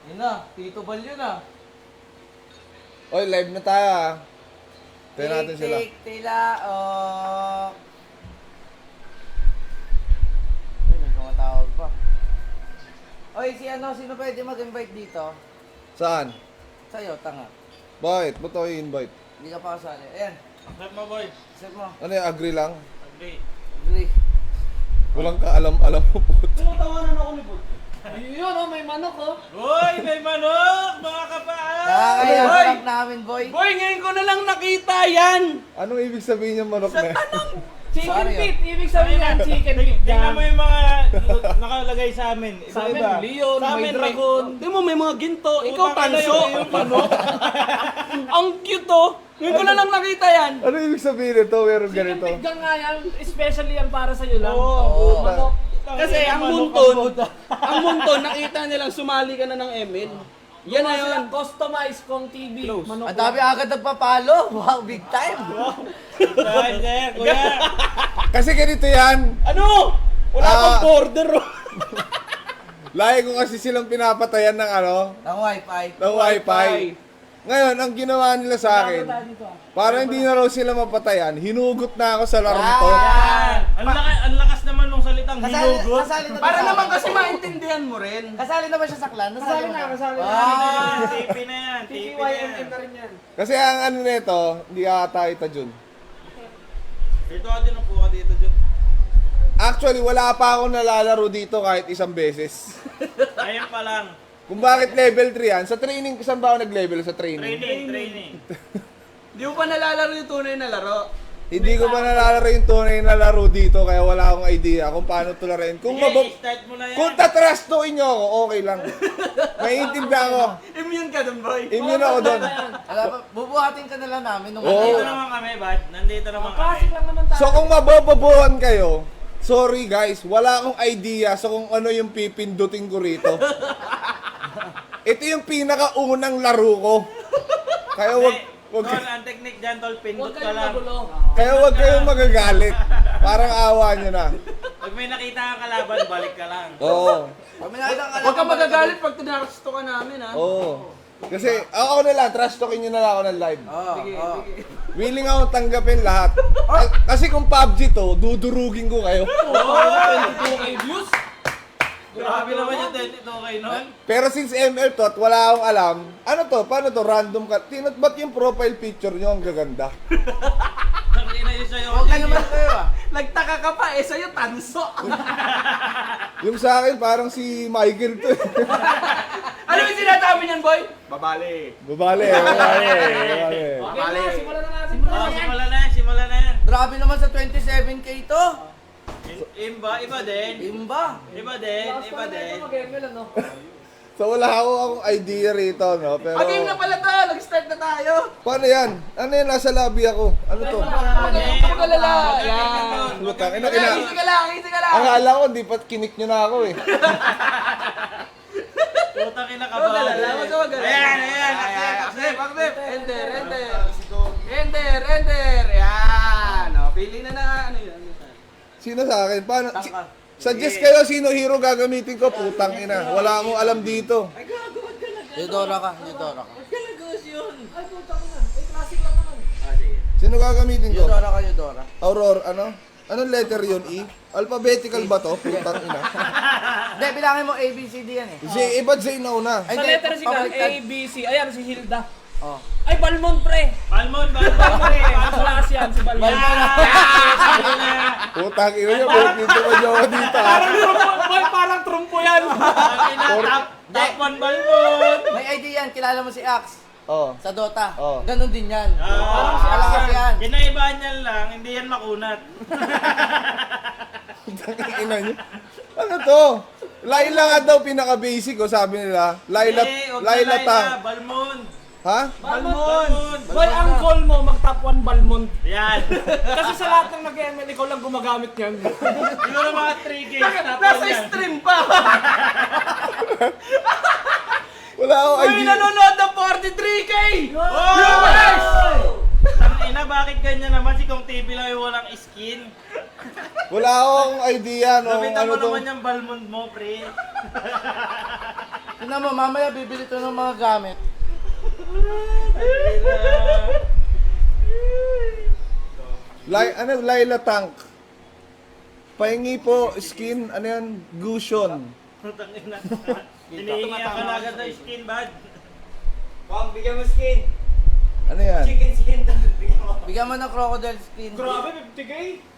Yun na, Tito Bal yun ah. Oy, live na tayo ah. Tayo natin sila. Tik, tila, oh. Ay, may kumatawag pa. Oy, sino pwede mag-invite dito? Saan? Sa'yo, tanga. Bakit? Ba't ako i-invite? Hindi ka pa kasali. Ayan, Accept mo, boy. set mo. Ano yung agree lang? Agree. Agree. Walang kaalam-alam mo po. Tinatawanan ako ni Bud. Ayun, oh, may manok, oh. Uy, may manok! Mga kapaan! Nakakaya, Boy! sarap namin, boy. Boy, ngayon ko na lang nakita yan! Anong ibig sabihin yung manok na yan? Chicken Sorry, feet! Ibig sabihin yan, chicken feet. Tingnan mo yung mga nakalagay sa amin. Sa amin, Iba-iba. leon, Sa may amin, dragon. Di mo, may mga ginto. Ikaw, Utang na tanso. yung manok. Ang cute, oh. Ngayon ko na lang nakita yan. Ano ibig sabihin ito? Meron Chicken ganito. feet gang nga yan. Especially yan para sa'yo lang. Oo. Manok. Kasi Kasi ang munton, nakita nilang sumali ka na ng ML. Yan na yun. Customize kong TV. Manok. Ang dami agad nagpapalo. Wow, big time. Dahil, sir, kuya. Kasi ganito yan. Ano? Wala Ah. pang border, oh. Lagi ko kasi silang pinapatayan ng ano, Ng wifi. ng wifi. Ngayon, ang ginawa nila sa akin, para hindi na raw sila mapatayan, hinugot na ako sa larong to. Yan. Ang lakas naman nung salitang hinugot. Kasali na Para sa- naman kasi maintindihan mo rin. Kasali na ba siya sa clan? Kasali na, kasali na. Ah. TP na yan. TP na yan. TPYMM na rin yan. Kasi ang ano nito, hindi ata ita Jun. Dito ka din, upo ka dito, Jun. Actually, wala pa ako nalalaro dito kahit isang beses. Ayun pa lang. Kung bakit level 3 yan, sa training, saan ba ako nag-level sa training? Training. Di mo pa nalalaro yung tunay na laro. Hindi ko pa nalalaro yung tunay na laro dito, kaya wala akong idea kung paano ito laruin. Kung, Sige, start mo na yan. kung tatrastuin nyo ako, okay lang. Maiintindihan ko. Immune ka dun, boy. Immune ako doon. Alam pa, bubuhatin ka na lang namin nung Oo. Nandito naman kami, bad. Nandito naman kami. Classic lang naman tayo. So kung mabababuhan kayo, sorry guys, wala akong idea sa kung ano yung pipindutin ko rito. Ito yung pinakaunang laro ko. Kaya wag Tol, ang technique dyan, tol, Huwag pindot ka kayong lang. magulo. wag kayong magagalit. Parang awa nyo na. Pag may nakita kang kalaban, balik ka lang. Oo. Pag may nakita ka Huwag kang magagalit pag tinarasto ka namin, ha? Oo. Kasi ako na lang, trash talkin nyo na lang ako ng live. Oo, Sige, oo. sige. Willing ako tanggapin lahat. Kasi kung PUBG to, dudurugin ko kayo. 22k views. Grabe naman yung 22k nun. Pero since ML to at wala akong alam, ano to, paano to, random ka? Ba't yung profile picture nyo ang gaganda? Nakina yun sa'yo. Okay naman kayo ah. Nagtaka ka pa, eh, sa'yo tanso. Yung sa akin, parang si Michael to. Ano yung sinasabi niyan, boy? Babale, babale. Okay na, simulan na natin. Oh, simulan na yan. Grabe naman sa 27k to. Iba din. Imba. Iba din. Mag-ML, ano? So wala akong idea rito, no? Pero, Game na pala to, nag-start na tayo. paano yan? Ano yan? Nasa lobby ako. Ano to? Mag-alala. Yan. Lutang, Easy ka lang, easy ka lang. Akala ko, di pa kinik nyo na ako eh. Putang ina ka Huwag ba? alala, huwag ka mag-alala. Ayan. Accept. Enter. Enter. Yan. O, pili na na. Ano yun? Sino sa akin? Paano? Tangka. Suggest kayo sino hero gagamitin ko. Putang ina. Wala akong alam dito. Eudora ka. Ay, putang na. Eh, classic lang naman. Sino gagamitin ko? Eudora. Aurora, ano? Anong letter yun? E? Alphabetical ba to? Putang ina. Hindi, bilangin mo A, B, C, D yan eh. Z, iba't Z na una. Ay, Sa hindi, letter C ka, pabaliktad. A, B, C. Ayan, si Hilda. Oh. Ay, Balmond, pre. Balmon. Class yan, si Balmond. Putang ina nyo. Bakit dito ba nyo ako dito? ah? Boy, parang trumpo yan. Top 1 Balmon. May idea yan, kilala mo si Axe Oh. sa Dota. Oh. Ganon din yan. Parang Malakas yan. Kinaibahan niya lang, hindi yan makunat. Putang ina nyo. Ano to? Laila nga daw pinaka-basic ko, sabi nila. Laila, Huwag na Laila Tang. Balmon. Ha? Balmond. Boy, ang goal mo, mag-top 1 Balmond. Yan. Kasi sa lahat ng nag-ML, ikaw lang gumagamit niyan. Siguro mga 3 games top 1 Nasa yan. stream pa. Wala akong May idea. nanonood ng 43k. Oh! Tangina, bakit ganyan naman si Kong TV lang yung walang skin? Wala akong idea no. Gamitan Ano mo to? naman yung Balmond mo, pre. Tingnan mo, mamaya bibili to ng mga gamit. Laila Tank. Pahingi po, skin, ano yan? Gusion. Putang ina. Hinihingi ka na agad ng skin, bad. Pang, bigyan mo skin. Ano yan? Chicken skin to. Bigyan mo. Bigyan mo ng crocodile skin. Grabe, 50k?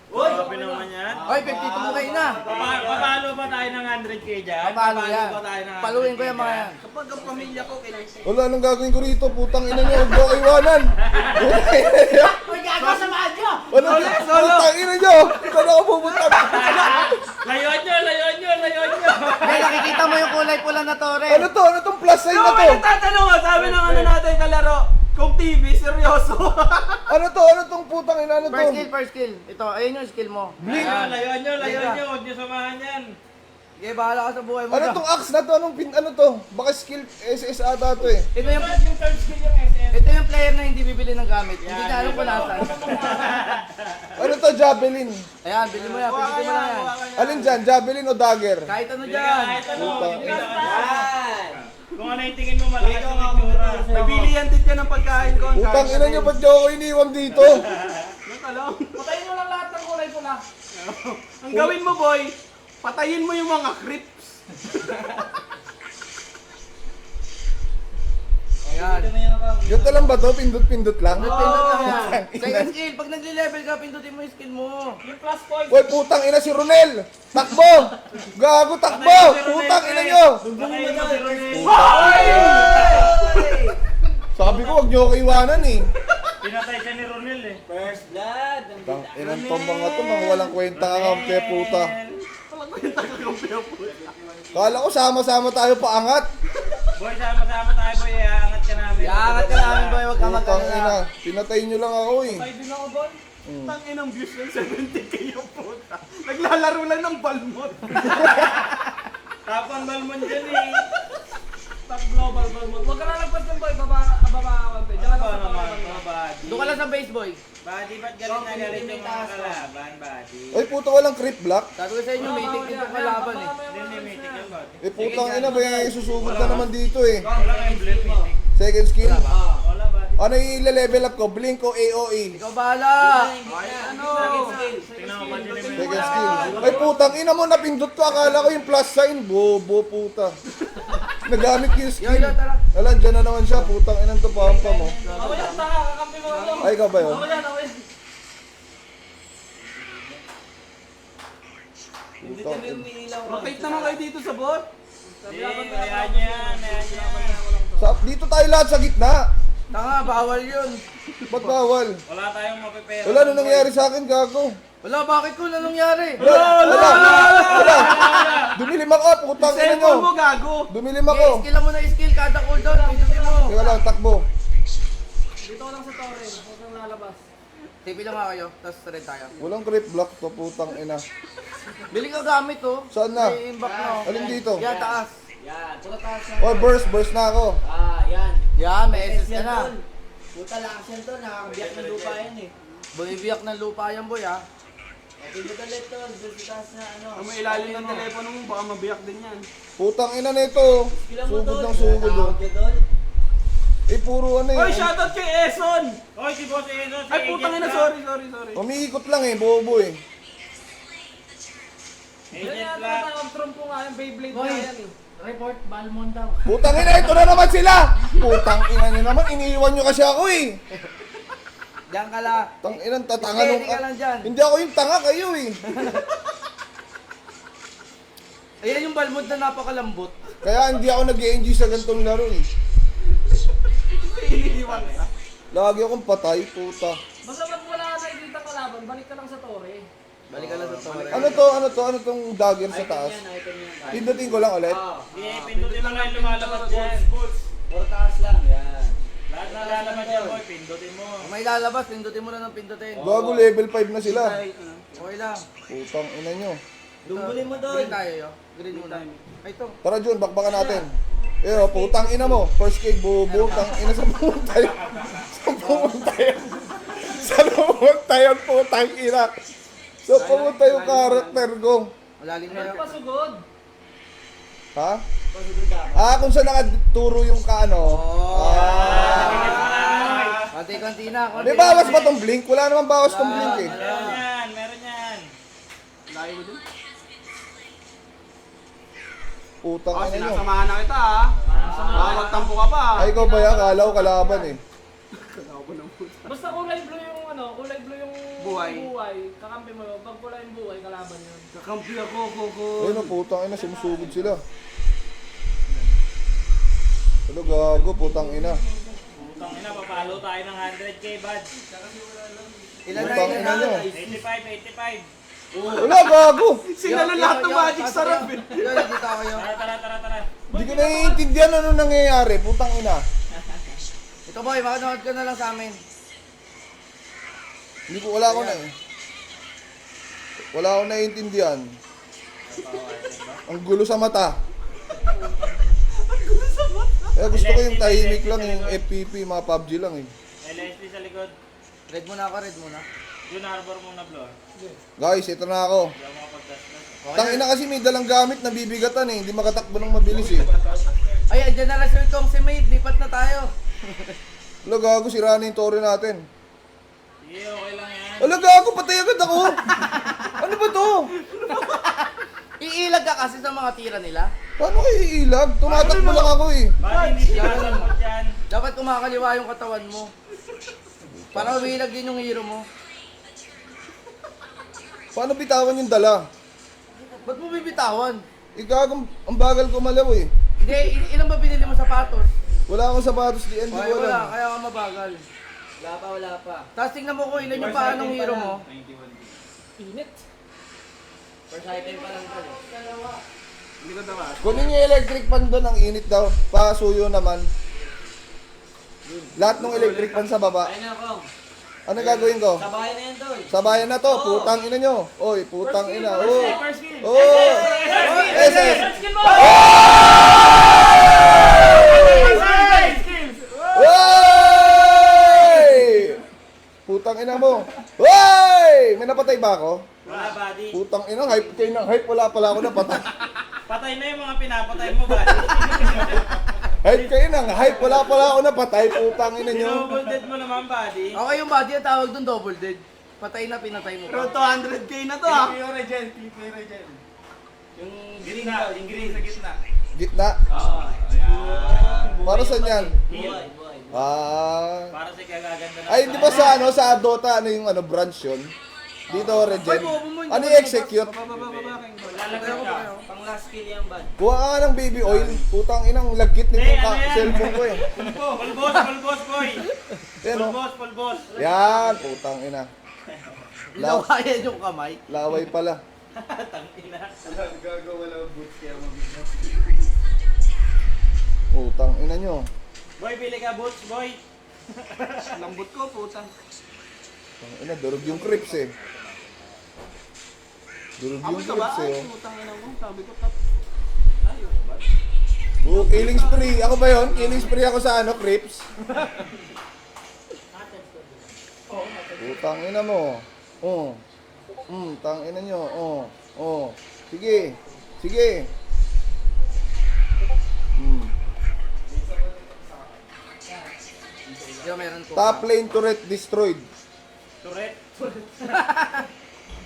Grabe naman yan. Oy, 52 mo kayo na. Papalo ba tayo ng 100k dyan? Papalo yan. ba tayo ng 100K Paluin ko yan mga dyan? yan. Kapag ang pamilya ko, kailangan Wala, anong gagawin ko rito? Putang ina nyo, huwag ko iwanan. Putang ina nyo. Uy, gago sa madyo! Ano? Putang ina nyo. Saan ako pupunta? Layon nyo, layon nyo, layon nyo. May nakikita mo yung kulay pula na tore. Ano to? Ano tong plus sign na So, to? may nagtatanong nga, sabi ng ano natin kalaro, kung TV, seryoso. Ano to? Ano tong putang ina? Ano to? First skill. Ito, ayun yung skill mo. Ayan, layon nyo, huwag nyo samahan yan. Okay, bahala ka sa buhay mo. Ano na. tong axe na to? Ano to? Baka skill SS ata to eh. Ito yung, Yung third skill yung SS. ito yung player na hindi bibili ng gamit. Hindi na alam kung nasan. Ano to? Javelin. Ayan, bili mo yan. Pili mo lang yan. Alin dyan? Javelin o dagger? Kahit ano Bigyan dyan. kahit ano, Puta. bigyan ka dyan. Yan. Kung ano yung tingin mo malakas yung itsura. May bilihan din yan ng pagkain ko. Putang ina nyo, ba't nyo ako iniwan dito? Patayin mo lang lahat ng kulay pula. Ang gawin mo, boy, patayin mo yung mga creeps. Ayan. Ganito lang ba to? Pindot-pindot lang? Pindot lang yan. Putang ina. Second skill. Pag nagli-level ka, pindutin mo yung skill mo. Yung plus point. Uy, putang ina si Ronel! Takbo! Gago, takbo! Putang ina nyo! Patayin mo si Ronel. Sabi ko, huwag nyo ako iwanan eh. Pinatay siya ni Ronel eh. First blood. Tang inang to mga to, mga walang kwenta ka kampe puta. Kala ko sama-sama tayo paangat. Boy, sama-sama tayo boy, iangat ka namin. Iangat ka namin, boy. Huwag ka Putang mag-alala. ina, pinatay nyo lang ako eh. Tayo din ako, boy. Tangin ang views ng 70k yung puta. Naglalaro lang ng balmot. Tapang balmon dyan eh. Top global balmot. Huwag ka lalagpas ng boy, baba ka kampe. Diyan Ano ka ba sa naman baba. mga body? Doon ka lang sa base, boy. Body, ba't galit na galit yung mga kalaban, body? Ay puta, walang creep block. Sabi ko sa inyo, may technique yung kalaban eh. Hindi, mythic yan, body. Eh putang ina ba yung isusugod na naman dito eh. Walang emblem, mythic. Second skill. Wala, body. Ano yung level up ko? Blink o AOE? Ikaw bahala. Ano? Tingnan mo ba din yung Second skill. Ay putang ina mo, napindot ko. Akala ko yung plus sign. Bobo puta. Nagamit ko yung skill. Yo, tara. Alam, dyan na naman siya. Putang inang to pampa mo. Ako yan, taka, kakampi mo ako. Ay, ikaw ba yun? Ako yan, ako yan. Putang ina. Rotate naman kayo dito sa bot. Hindi, ayan yan, ayan yan. Dito tayo lahat sa gitna. Tanga, bawal yun. Ba't bawal? Wala tayong mapipera. Wala, ano nangyari sa akin, gago? Wala, bakit ko na nangyari? Wala! Dumilim ako, putang ina nyo! Cellphone mo, gago. Dumilim Okay, ako! skill mo na skill. Kada cooldown, pindutin mo. Teka lang, takbo. Dito ko lang sa torre. Huwag kang lalabas. TP lang nga kayo, tapos red tayo. Walang creep block to, putang ina. Bili ka gamit oh. Saan na? May imbak na oh. Alin dito? Yan, taas. Yan. Puro taas yan. Oh, burst na ako. Yan. Yan, may SS ka yan, na. tol. Puta lakas yan to. Nakakabiyak ng lupa yan eh. Bumibiyak ng lupa yan, boy ah. Pindot ulit tol. Doon sa taas na ano. Kung may ilalim ng telepono mo, baka mabiyak din yan. Putang ina nito. Kailan mo Sugod tol? ng sugod oh. Tawag ka, tol. Eh, puro ano Oy, eh. shoutout kay Eson! Oy, si Boss Ezo, si Ay, putang ina, sorry. Umiikot lang eh, bobo eh. Agent Black. Ang trumpo nga yung Beyblade Boy. na yan eh. Report Balmon daw. Putang ina, ito na naman sila! Putang ina nyo naman, iniiwan nyo kasi ako eh. Diyan ka lang. Tang inang tatanga Steady nung... ka lang dyan. Hindi ako yung tanga, kayo eh. Ayan yung Balmon na napakalambot. Kaya hindi ako nag-enjoy sa ganitong laro eh. Iniiwan ka. Lagi akong patay, puta. Basta ba't wala ka nakikita kalaban, balik ka lang sa torre. Balik ka lang sa tore. Ano tong dagger sa taas? Item yan. Pindutin ko lang ulit. Hindi, pindutin lang yung lumalabas dyan. Puro taas lang. Yan. Lahat na lalabas dyan, boy, pindutin mo. Kung may lalabas, pindutin mo na ng pindutin. Gago level 5 na sila. Okay lang. Putang ina nyo. Dumbulin mo doon. Green tayo yo. Green muna. Ay, ito. Tara Jun, bakbakan natin. Putang ina mo. First kick, bubo. Tang ina sa pumunta yun. Sa pumunta yun. Sa pumunta yun, putang ina. Sa pumunta yung karakter ko. Malalim na yun. Pasugod. Ha? Pasunod dapat. Kung saan nakaturo yung kaano. Konti-konti na. Konti. May bawas ba tong blink? Wala naman bawas tong blink eh. Meron yan, meron yan. Layo mo dun. Putang ina nyo. Sinasamahan na kita ha. Magtampo ka pa. Ay, ikaw ba yan? Akala ko kalaban eh. Basta kulay blue yung kulay blue yung Buhay. kakampi mo. Pag kulay yung buhay, kalaban yun. Kakampi ako, koko. Ayun o, putang ina, sumusugod sila. Ano gago, putang ina. Putang ina, papalo tayo ng 100k, bad. Ilan na Putang ilan ina nyo. na? 85. Wala, gago. Sila na lahat ng magic sarap eh. Yo, dito ako yo. Tara. Hindi ko naiintindihan ano nangyayari, putang ina. Ito boy, makanood ka na lang sa amin. Hindi ko, wala akong naiintindihan. Ang gulo sa mata. Gusto ko yung tahimik lang, yung FPP, mga PUBG lang eh. LSD sa likod. Red muna ako, red muna. Jun Harbor muna, Blor. Guys, ito na ako. Hindi ako makapag-dash. Tangina kasi may dalang gamit na bibigatan eh, hindi makatakbo ng mabilis eh. Ay, andyan na lang sir kong si Maid, lipat na tayo. Wala gago, sira na yung tore natin. Sige, okay lang yan. Wala gago, patay agad ako. Ano ba to? Iilag ka kasi sa mga tira nila. Paano kayo iilag? Tumatakbo lang ako eh. Bad, hindi siya kasama dyan. Dapat kumakaliwa yung katawan mo. Para umiilag din yung hero mo. Paano bitawan yung dala? Ba't mo bibitawan? Ikaw, ang bagal ko malaw eh. Hindi, ilan ba binili mo sapatos? Wala akong sapatos di hindi Ay, ko wala, alam. kaya ka mabagal. Wala pa. Tapos tingnan mo kung ilan yung paa ng hero mo. Init. First item pa lang tol. Hindi ko dapat. Kunin yung electric pan doon, ang init daw. Pasuyo naman. Lahat ng electric pan sa baba. Ayun na Kong. Ano gagawin ko? Sabayan na yan tol. Sabayan na to, putang ina nyo. Oy, putang ina. Oh. First skill. Oh. SS. Skill mo! Oy! Putang ina mo. Oy! May napatay ba ako? Wala, buddy. Putang ina, hype kayo ng hype. Wala pala ako napatay. Patay na yung mga pinapatay mo, buddy. Hype kayo ng hype. Wala pala ako napatay. Putang ina nyo. Double dead mo naman, buddy. Okay yung body, ang tawag doon double dead. Patay na, pinatay mo Pero pa. 200k na to ha. Yung gitna, yung green sa gitna. Gitna. Para saan yan? Buhay. Para sa kagaganda na. Ay, di ba sa ano, sa Dota, ano yung ano, branch yun? Dito, Regen. Ano yung execute? Lalagyan ka. Pang last kill yan bad. Kuha ka nga ng baby oil. Putang inang lagkit nitong Ano yan? cellphone ko eh. Pulbos, boy. Yan o. Pulbos. Yan, putang ina. Ginawayan yung kamay. Laway pala. Tangina. Putang ina nyo. Boy, pili ka boots, boy. Lambot ko, putang. Putang ina, durog yung crips eh. Durog yung Amoy ka ba? crips eh. Ay, oh. putang ina mo. Sabi ko tap. Killing spree. Ako ba yun? Killing spree ako sa ano, crips. Putang ina mo. Oh. Tang ina nyo. Oh. Sige. Yo, meron ko. Top lane turret destroyed. Turret.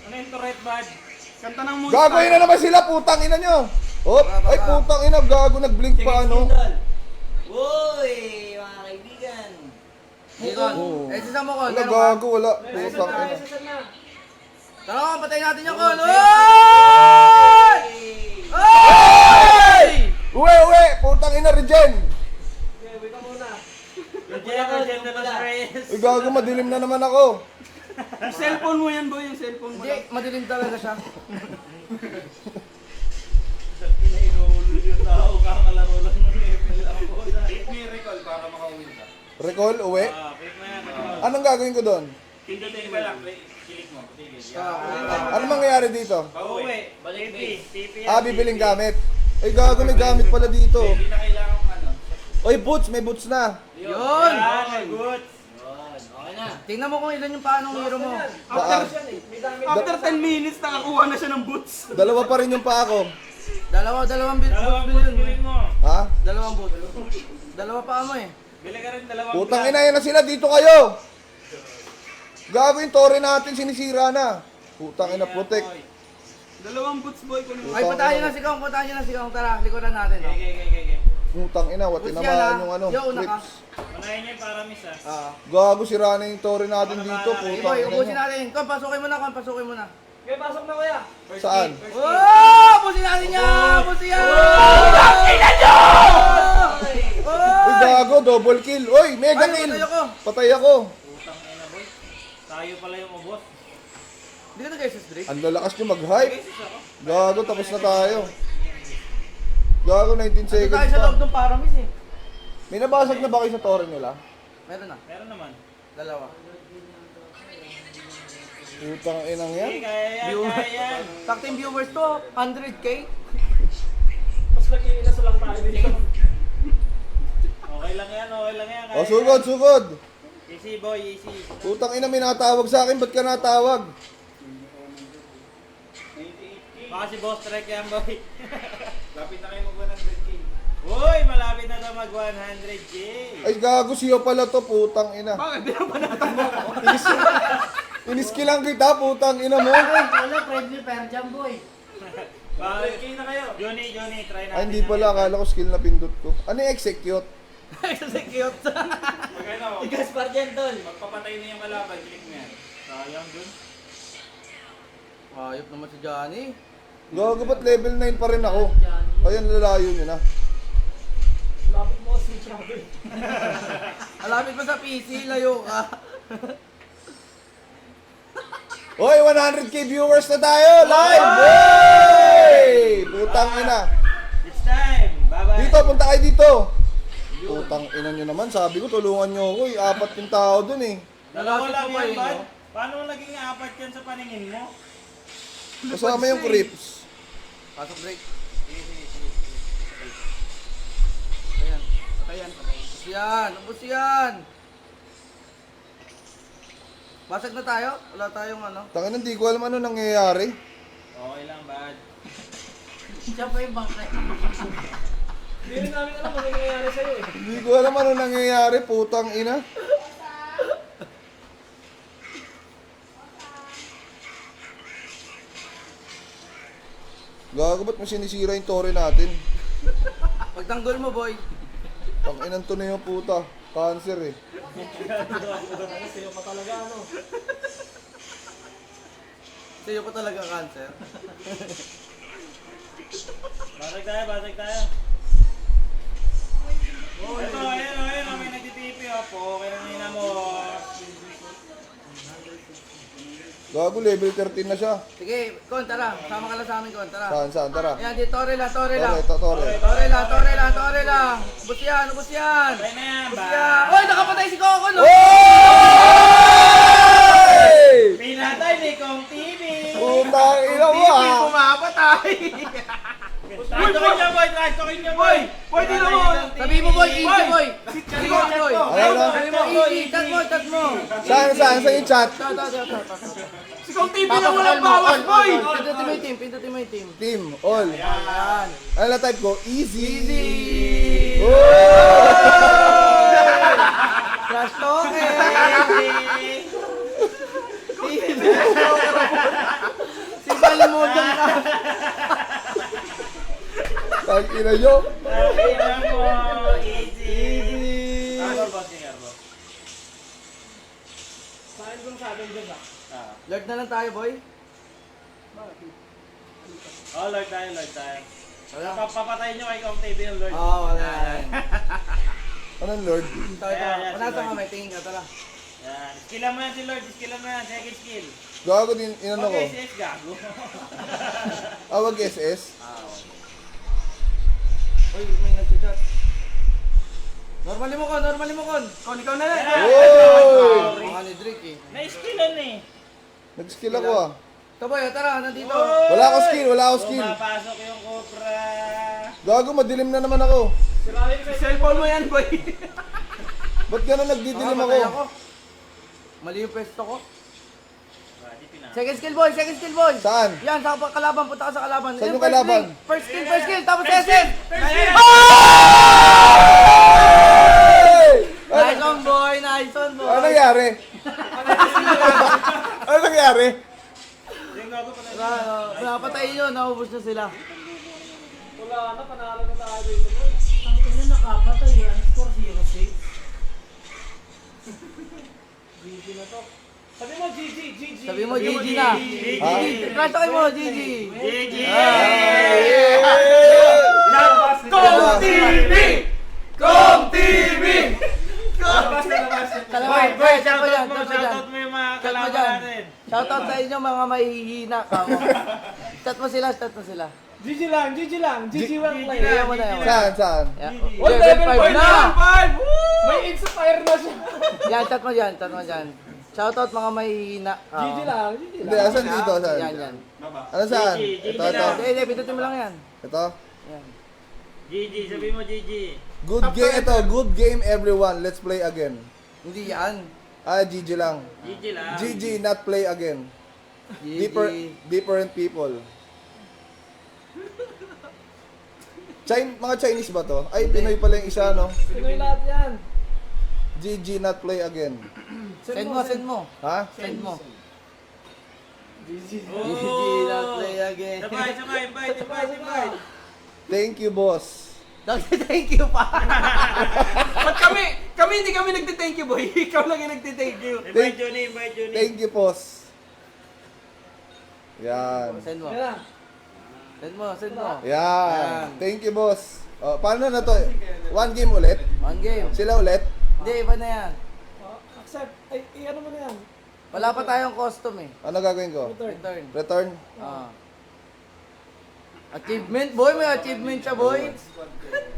Ano yung turret, bud? Kanta ng moon. Gagawin na naman sila, putang ina nyo. Oh, ay putang ina, gago nag-blink pa ano. Uy, mga kaibigan. Nikon. Oo. Eh, sisa mo ko. Wala gago, wala. Putang ina. Tara, patay natin yung kon. Oy! Oy! Uwe, putang ina, Regen. Regen de los Reyes. Ay gago, madilim na naman ako. Yung cellphone mo yan boy, yung cellphone mo. Hindi, madilim talaga siya. Inuulo yung tao, kakalaro lang ng level ako. Recall, uwi. Click na yan. Anong gagawin ko doon? Pindutin ka lang, kilik mo. Ano mangyayari dito? Pauwi. TP. Bibiling gamit. Ay gago, may gamit pala dito. Hindi na kailangan ano. Oy, boots, may boots na. Yun! Yan, good. Okay na. Tingnan mo kung ilan yung paa ng hero mo. Paa. After 10 minutes, nakakuha na siya ng boots. Dalawa pa rin yung paa ko. Dalawang billion. bilhin mo. Ha? Dalawang boot. Dalawa pa mo eh. Bili ka rin dalawang Putang ina, yan na sila, dito kayo! Gago yung tore natin, sinisira na. Putang ina, putik. Dalawang boots boy ko Ay, patayin na si Kong, Tara, likuran natin. Oh. Okay. Putang ina, wat Puts yan, tinamaan ha? yung ano, Yo, una ka. trips. Manahin niya yung para miss ah. Gago, sira na yung tore natin dito, Hey putang boy, ina ubusin nyo. natin. Kon, pasukin mo na. Okay, pasok na kuya. Saan? Oh! Ubusin natin yan! Ubusin yan! Ina nyo! Uy, gago, double kill. Uy, mega Ay, kill. patay ako. Patay ako. Putang ina boy. Tayo pala yung ubos. Hindi ka nag-SS Drake? Ang lalakas nyo mag-hype. Gago, tapos na tayo. Gago, 19 Ito seconds tayo sa loob pa. ng paramis eh. May nabasag na ba kayo sa tore nila? Meron na. Meron naman. Dalawa. Putang inang yan. Okay, kaya yan. Takting viewers to, 100k. Mas nag-iinas lang tayo dito. Okay lang yan. O, sugod. Easy boy, easy. Putang ina, may natawag sa akin. Ba't ka natawag? Baka si Boss Trek yan boy. Lapit na kayo mag-100k. Uy, malapit na daw mag-100k. Ay, gago, siya pala to. Putang ina. Bakit? Di na ba natanong? Iniskilang kita, putang ina mo. Wala, friendly pair dyan, boy. Bakit na kayo? Johnny, try natin. Ay, hindi pala. Akala ko skill na pindot ko. Ano yung execute? Kasi cute. Magkano? Gaspar dyan, tol. Magpapatay na yung kalaban, click mo yan. Sayang dun. Ayop naman si Johnny. Gago, ba't level 9 pa rin ako? Ayan, lalayo nyo na. Lapit mo kasi travel. Alapit mo sa PC, layo ka. Hoy, 100k viewers na tayo! Live! Hey! Putang ina. It's time! Bye-bye! Dito, punta kayo dito. Putang ina nyo naman. Sabi ko, tulungan nyo ako. Apat yung tao dun eh. Dalawa Lalapit lang mo ba yan, yun, bud? no? Paano naging apat yan sa paningin mo? Kasama yung creeps. Pasok Drake. Patayan. Ubus yan. Basag na tayo? Wala tayong ano? Tangin, hindi ko alam ano nangyayari. Okay lang, bud. Siya pa yung bangkay. Hindi rin namin alam kung ano nangyayari sa'yo eh. Hindi ko alam ano nangyayari. Putang ina. Gago, ba't mo sinisira yung tore natin? Pagtanggol mo, boy. Tanginan to na yung puta. Cancer eh. Sa'yo pa talaga ano. Sa'yo pa talaga cancer. Basag tayo. Ito, ayan, may nagtitipi po. Okay na nina mo. Gago, level 13 na siya. Sige, Kon, tara. Sama ka lang sa amin, Kon. Tara. Saan? Tara. Ayan, di tore lang. Tore, tore. Tore lang. Ubus yan. Okay na yan, Ubus bye. yan. Oy, nakapatay si Coco, no? Hey! Pinatay ni Kong TV! Putang ina mo ah! Pumapatay. Trash talking niya, boy! Boy, di na mo! Sabi mo, boy. Easy, boy. Sabi mo, boy. Ano? Sabi mo, easy. Tat mo. Saan yung chat? Si Kong TV na walang bawas, boy! Pindutin mo yung team. Team, all. Ayan. Ano na type ko? Easy! Easy. Oh! Trash talking. Si Balimutan ka. Tangina nyo. Okay na mo! Easy! Easy. Arbor, boss king, arbor. Saan kung sa atin dyan ah? Lord na lang tayo, boy. Oh, Lord tayo. Papatayin nyo kay Kong TV yung Lord. Oo, wala. Anong Lord? Tayo. Panasa ka, may tingin ka, tara. Yan. Skillan mo yan si Lord. Second skill. Gago din, inano ko. Okay, sis, gago. Awag SS. Uy, may nag-chat. Normally mo, Kon. Kon, ikaw na lang. Oy! Mga ni Drake, eh. Na-skillan eh. Nag-skill ako ah. Ito, boy, tara, nandito. Wala ako skill. Pumapasok yung Cobra. Gago, madilim na naman ako. Sirahin ko Cellphone mo yan, boy. Ba't gano'n nagdidilim Makamatay ako? Mali yung pwesto ko. Di Second skill boy, second skill boy. Saan? Yan, sa kalaban, punta ka sa kalaban. Saan Yan, yung kalaban? First skill, tapos second. Nice one boy, nice one boy. Ano nangyari? Ano nangyari? Napatayin yun, naubos na sila. Wala na, panalo na tayo dito, boy. Ang ina nakapatay eh. Ang score 0-6. GG na to. Sabi mo, GG, GG. Sabi mo, GG na. Ha? Crush tayo mo, GG. GG! Kong TV! Kong TV! Boy, boy, shout Shoutout dyan, mo, shout dyan. shoutout mo yung mga Chat mo kalaban dyan. natin. Shoutout sa inyo mga mahihina ka. Chat mo sila, chat mo sila. GG lang, GG lang. GG lang GG play. Iyan mo na yun. Saan, saan? Yeah. Oh, level 5 na! May inspire na siya. Yan, chat mo dyan, chat mo dyan. Shoutout mga mahihina ka. GG lang, GG Hindi, lang. asan dito? Saan? Yan, yan. Ano saan? GG, Ito, ito. Hindi, pindutin mo lang yan. Ito. Yan. GG, sabi mo GG. Good game, ito. Good game everyone. Let's play again. Hindi yan. Ah, GG lang. GG lang. GG, not play again. GG. Different people. Mga Chinese ba to? Ay, Pinoy pala yung isa, no? Pinoy lahat yan. GG, not play again. Send mo, send mo. Ha? Send mo. GG. GG, not play again. Sabay, sabay, invite. Thank you, boss. Thank you pa. Ba't kami hindi kami nagte-thank you, boy. Ikaw lang yung nagte-thank you. Invite Johnny, invite Johnny. Thank you, boss. Yan. Send mo. Yan lang. Send mo, send mo. Yan. Thank you, boss. Oh, paano na to? One game ulit? One game. Sila ulit? Hindi, iba na yan. Oh, accept. Ay, ano mo na yan? Wala pa tayong custom eh. Ano gagawin ko? Return. Return? Ah. Achievement, boy. May achievement siya, boy.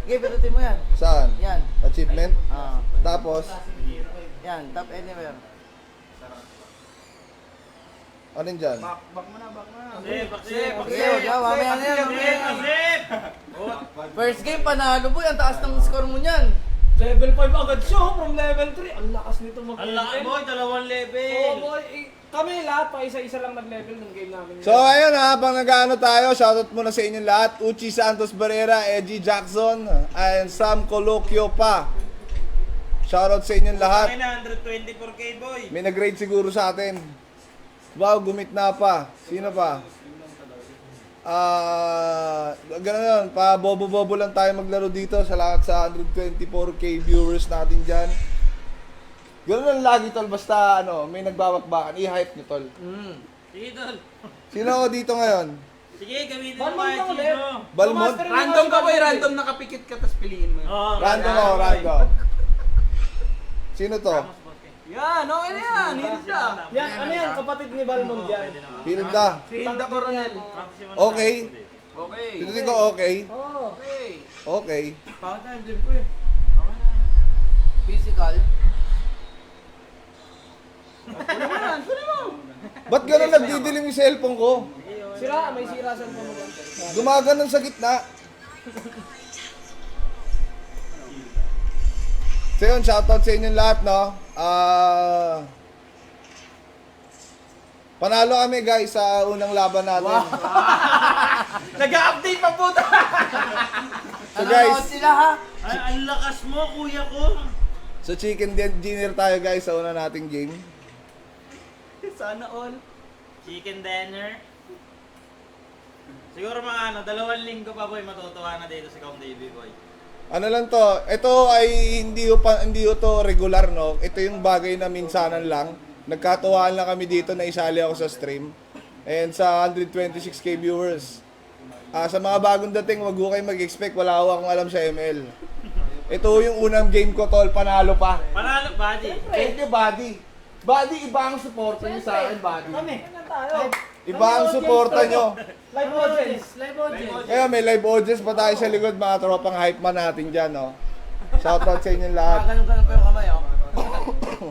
Okay, pinutin mo yan. Saan? Yan. Achievement? Ah. Tapos, Yan, top anywhere. alin dyan? Sip, Sige, wag na, mamaya na yan. Mamaya na yan. sip. First game, panalo boy. Ang taas ng score mo niyan. Level 5 agad siya, from level 3. Ang lakas nito Ang laki mag-level. boy, 2 level. Oo, boy. Kami lahat pa isa-isa lang nag-level ng game namin. So ayun ha, habang nag-ano tayo, shoutout muna sa inyo lahat. Uchi Santos Barrera, Eddie Jackson, and Sam Colocchio pa. Shoutout sa inyong lahat. Ay na, 124k boy. May nag-grade siguro sa atin. Wow, gumit na pa. Sino pa? Ganun yun, pa bobo-bobo lang tayo maglaro dito sa lahat sa 124k viewers natin dyan. Ganun lang lagi tol, basta ano, may nagbabakbakan, i-hype nyo tol. Sige tol. Sino ako dito ngayon? Sige, gamitin mo Balmond kahit ka ulit. sino. Balmond? Random ka, boy. Random nakapikit ka, tapos piliin mo. Oo, Random ako, random. Sino to? Yan, okay na yan. Hilda. Yan, ano yan? Kapatid ni Balmond yan. Hilda. Hilda Coronel. Okay. Okay. Pinutin ko okay. Oo. Okay. Okay. Pangit na yung game ko eh. Physical. Ba't gano'n nagdidilim yung cellphone ko? Sira, may sira sa mo dyan. Gumaganon sa gitna. So yun, shoutout sa inyong lahat, no? Panalo kami guys sa unang laban natin. Nag-update pa po tayo. So guys, Nanonood sila ha. Ay, ang lakas mo, kuya ko. so chicken dinner tayo guys sa una nating game. Sana all. Chicken dinner. Siguro mga 2 linggo pa boy, matutuwa na dito si Kong Davey boy. Ano lang to, ito ay hindi ko to regular, no? Ito yung bagay na minsanan lang. Nagkatuwaan lang kami dito na isali ako sa stream. And sa 126k viewers. Sa mga bagong dating, wag ko kayo mag-expect, wala akong alam sa ML. Ito yung unang game ko, tol, panalo pa. Panalo, buddy. Thank you, buddy. Buddy, iba ang suporta niyo sa akin, buddy. Kami. Ano tayo? Iba ang suporta niyo. Live audience. Live audience. Kaya may live audience pa tayo sa likod, mga tropang hype man natin dyan, no? Shoutout sa inyong lahat. Ganun-ganun pa yung kamay oh.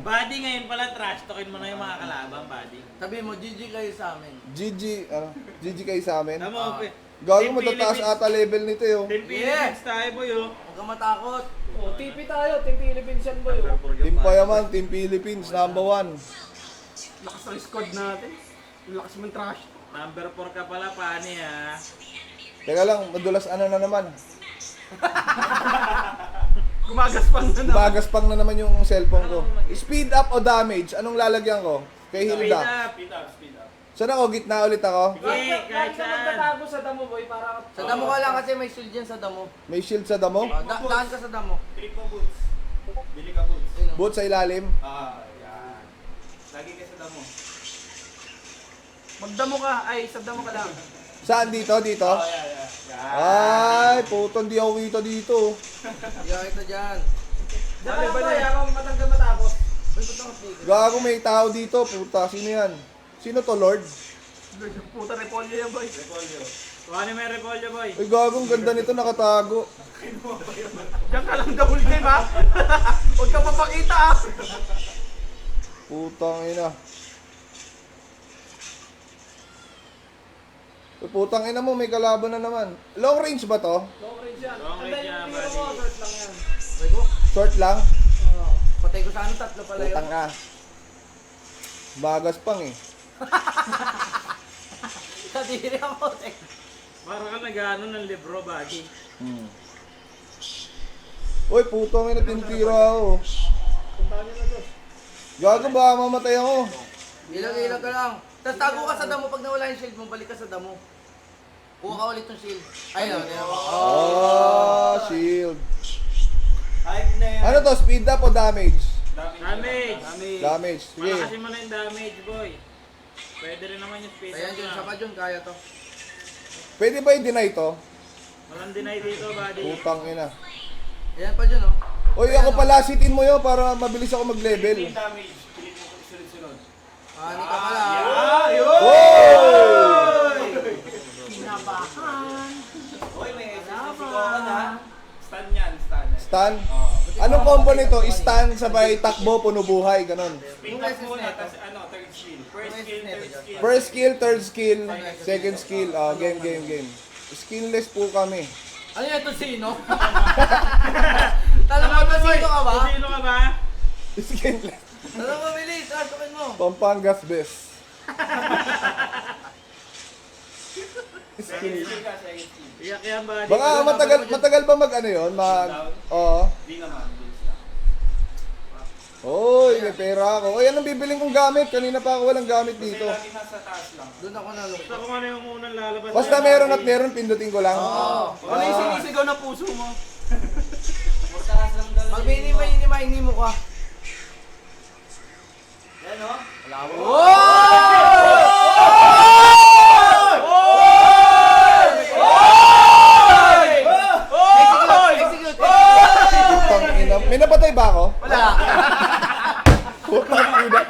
Buddy, ngayon pala trash talkin mo na yung mga kalaban, buddy. Sabi mo, GG kayo sa amin. GG kayo sa amin. Tama mo, Gawin mo, matataas ata level nito yun. Team Philippines tayo boy, oh. Huwag kang matakot. Oh, TP tayo. Team Philippines yan, boy. Team Payaman, Team Philippines, #1. Lakas ng squad natin. Lakas mong trash. Number 4 ka pala, pani ha. Teka lang, madulas ano na naman. Gumagaspang na naman. Bagaspang na naman yung cellphone ko. Speed up o damage? Anong lalagyan ko? Kay Speed Hilda. up. Saan ako? Gitna ulit ako? Sige, kahit Kahit ka saan. magtatago sa damo boy, para Sa damo ka lang kasi may shield yan sa damo. May shield sa damo? Daan ka sa damo. Tripo boots. Bili ka boots. Yun, oh. Boot sa ilalim? Yan. Lagi ka sa damo. Magdamo ka. Ay, sa damo ka lang. Saan? Dito? Dito? Yan. Ay, puto, hindi ako kita dito. Yeah, ito dyan. Dali ba na yan? Matanggal matapos. Uy, ba't ako speaker? Gago, may tao dito. Puta, sino yan? Sino to, Lord? Puta, repolyo yan, boy. Repolyo. Kuhanin mo yung repolyo, boy. Ay, gago, ang ganda nito, nakatago. Diyan ka lang double game, ha? Huwag ka papakita, ha? Putang ina. Ay, putang ina mo, may kalaban na naman. Long range ba to? Long range yan. Long range yan, Tiro buddy. mo, short lang yan. Uy, ko. Short lang? Patay ko sa ano, tatlo pala yun. Putang ka. Bagas pang eh. Kadiri ako. Para ka nag-ano ng libro, buddy. Uy, putang ina, tinitira ako. Gago, baka mamatay ako. Ilag-ilag ka lang. Tapos tago ka sa damo. Pag nawala yung shield mo, balik ka sa damo. Kuha ka ulit ng shield. Ayun, Oh, shield. Hype na yan. Ano to, speed up o damage? Damage. Damage. Sige. Malakasin mo na yung damage, boy. Pwede rin naman yung space Ayan up dyan, lang. sa pa dyan, kaya to. Pwede ba i-deny to? Walang deny dito, buddy. Putang ina. Ayan pa dyan, oh. Uy, ako pala, sitin mo yun para mabilis ako mag-level. Damage. Pilit mo kung sunod-sunod. Ani ka pala. Hoy, may SSC ka na. Stun yan, stun. Stun? Anong combo nito? Stun, sabay takbo, puno buhay, ganon. Pick up muna, tapos ano, third skill. First skill, third skill. First skill, third skill, second skill. Game. Skillless po kami. Ano yan ito, sino? Tanong mo ba, sino ka ba? Sino ka ba? Skillless. Tanong mo, bilis. Sasakin mo. Pampangas best. Second skill ka, second skill. Iyak yan, buddy. Baka matagal ba mag ano yun? Oo. Di naman, bilis lang. Oy, may pera ako. Oy, anong bibiling kong gamit? Kanina pa ako walang gamit Kasi dito. lagi nasa taas lang. Doon ako nalungkot. Basta kung ano yung unang lalabas. Basta meron at meron, pindutin ko lang. Ano yung sinisigaw na puso mo? Pag minimay mo ka. Yan, oh. Execute. Putang ina. May napatay ba ako? Wala. Putang ina.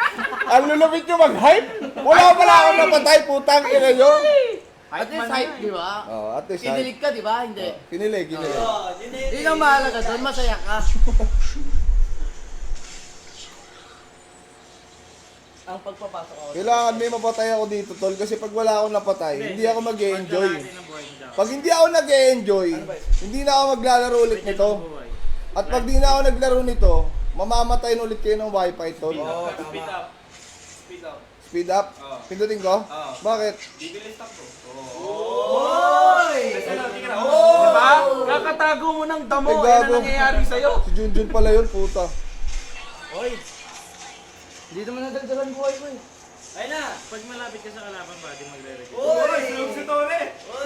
Ang lulupit nyo mag-hype. Wala pala akong napatay, putang ina nyo. At least hype, di ba? Oh, at least hype. Kinilig ka, di ba? Hindi. Kinilig. Yun ang mahalaga doon, masaya ka. Ang pagpapasok ako. Kailangan may mapatay ako dito, tol. Kasi pag wala akong napatay, hindi ako mag-e-enjoy. Pagkalahati ng buhay niya. Pag hindi ako nag-e-enjoy, hindi na ako maglalaro ulit nito. Buhay. At pag di na ako naglaro nito, mamamatay na ulit kayo ng wifi, tol. Oo, Speed tama. up. Speed up. Speed up. Oo. Pindutin ko? Oo. Bakit? Bibilis takbo. Oy! Diba? Kakatago mo ng damo. Ay, Yan gago. ang nangyayari sa'yo. Si Junjun pala yun, puta. Oy! Hindi naman nadagdagan buhay ko eh. Ay na! Pag malapit ka sa kalaban, buddy, magre-ready. Oy! Si Tore!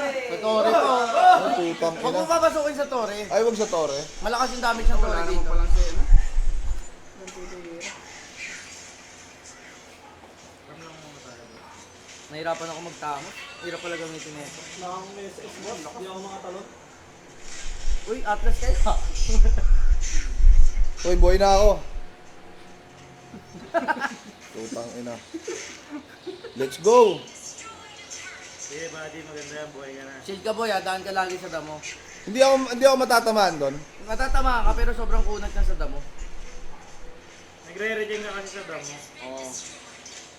Sa Torre to. Ang putang Huwag ina. mo papasukin sa Torre. Ay, wag sa Torre. Malakas yung damage ng Torre dito. Nahirapan ako magtamos. Hirap pala gamitin nito. Hindi ako makatalon. Uy, Atlas kayo. Uy, boy na ako. Putang ina. Let's go. Sige, buddy, maganda yan. Buhay ka na. Shield ka boy, daan ka lagi sa damo. Hindi ako matatamaan doon. Matatama ka pero sobrang kunat ka sa damo. Nagre-regen ka kasi sa damo. Oo.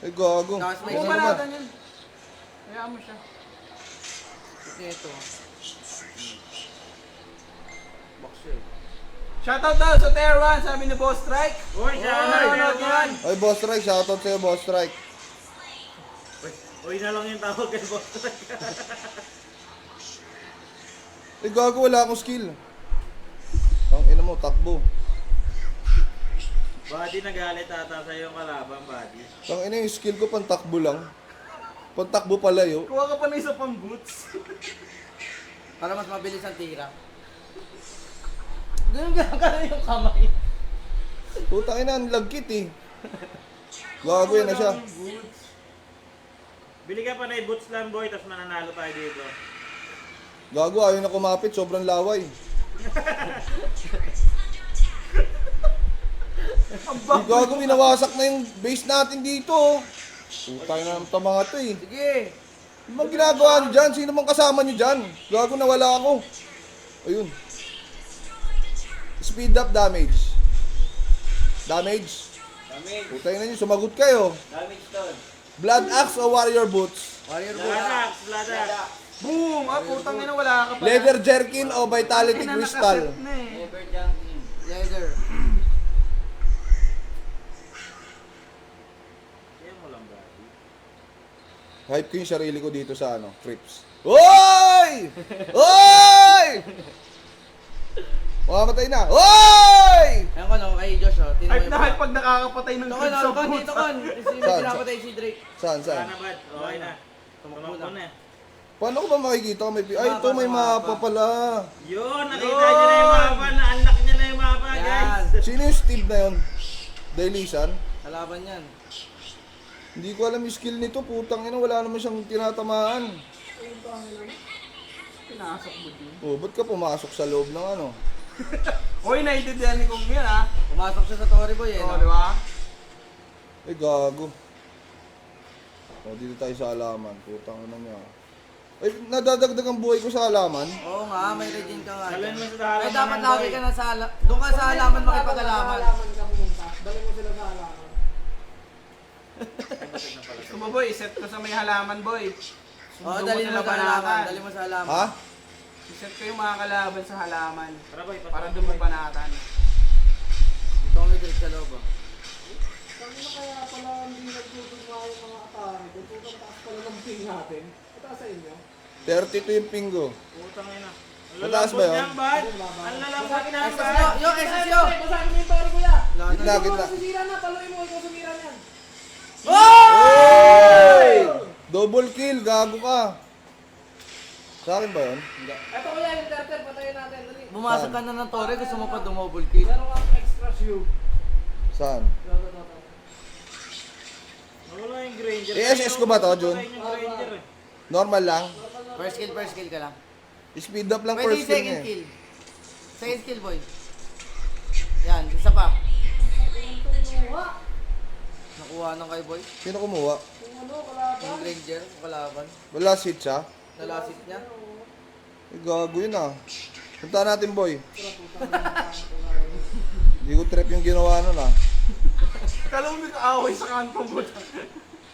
Ay, gago. Tapos may Ano isa naman? naman. yun. Hayaan mo siya. Ito. Box shield. Shoutout daw sa Tier 1, sabi ni Boss Strike. Uy, siya! Nanonood yan. Ay, Boss Strike. Shoutout sa'yo, Boss Strike. Uy na lang yung tawag kay Boss Trek. Eh, gago, wala akong skill. Ang ina mo, takbo. Buddy, nagalit ata sa'yo yung kalaban, buddy. Ang ina yung skill ko, pantakbo lang. Pantakbo palayo. Kuha ka pa na isa pang boots. Para mas mabilis ang tira. Ganun yung kamay. Putang ina, ang lagkit eh. Gago yan na siya. Bili ka pa na boots lang, boy, tapos mananalo tayo dito. Gago, ayaw na kumapit, sobrang laway. Gago, minawasak na yung base natin dito. Oh. Putang ina ng mga to eh. Sige. Ano bang ginagawa nyo dyan? Sino bang kasama nyo dyan? Gago, nawala ako. Ayun. Speed up damage. Damage. Damage. Putay na nyo, sumagot kayo. Damage doon. Blood Axe o Warrior Boots? Warrior Boy. Bladax, Bladax. Boom! Ah, putang ina, wala ka pa. Leather Jerkin o Vitality Ina, Crystal? nakaset na eh. Never jumping. Leather. Kaya mo lang, buddy. Hype ko yung sarili ko dito sa ano, Crips. Oy! Oy! Mamamatay na. Oy! Ayun ko no, kay Josh oh. Hype na hype pag nakakapatay ng Ito kids sa kon, boots. dito kon. Kasi may Saan? pinapatay si Drake. Saan, saan? Sana, bud. Okay na. Tumakbo Tumakbo na. na. Paano ko ba makikita? Ay, ito may mapa pala. Yun, nakita nyo na yung mapa. Na-unlock nyo na yung mapa, Yan. guys. Sino yung Steve na yun? Dailisan? Kalaban yan. Hindi ko alam yung skill nito. Putang ina, wala naman siyang tinatamaan. Pinasok mo din. Oh, ba't ka pumasok sa loob ng ano? Hoy, naiintindihan ni Kong yan ha. Pumasok siya sa Tory Boy eh. Oo, no? di ba? Eh, gago. Oh, dito tayo sa halaman. Putang ina niya. Ay, nadadagdag ang buhay ko sa halaman. Oo nga, may regen ka nga. Salin dyan. mo sa halaman Eh dapat ng lagi boy. ka na sa doon ka sa halaman makipag-alaman. Balik mo sila sa halaman. Gusto mo boy, set ko sa may halaman boy. Oo, Sundo dali mo sila sa halaman. banatan. Dali mo sa halaman. Ha? Set ko yung mga kalaban sa halaman. Tara, boy. Para doon mo banatan. Dito kami direct sa loob. Kami na kaya pala hindi nagtutugma yung mga atake. Kung tutang taas pala ng ping natin. Mataas sa inyo. 32 yung pingo. Putang ina. Ang Mataas ba yun? lalambot niyan, bud. Ang lalambot niyan, SS bud. yo, yo, SS yo. Basahin mo yung pare kuya. Gitna, gitna. Sisira na, paluin mo. Ikaw sumira niyan. Oy! Double kill, gago ka. Sa akin ba yun? Ito kuya, yung turtle. Patayin natin. Dali. Bumasok ka na ng Tory, gusto mo pa dumobble kill. Meron kang extra shoe. Saan? Wala yung Granger. SS ko ba to, Jun? Wala yung Granger eh. Normal lang. First kill ka lang. Speed up lang Pwede first yung kill second niya eh. kill. Second kill, boy. Yan, isa pa. Nakuha ng kay boy. Sino kumuha? Yung Granger, yung kalaban. Wala seat siya? Nalasit niya. Eh, gago yun ah. Punta natin, boy. Hindi ko trip yung ginawa nun ah. Kala mo may kaaway sa kantong mo.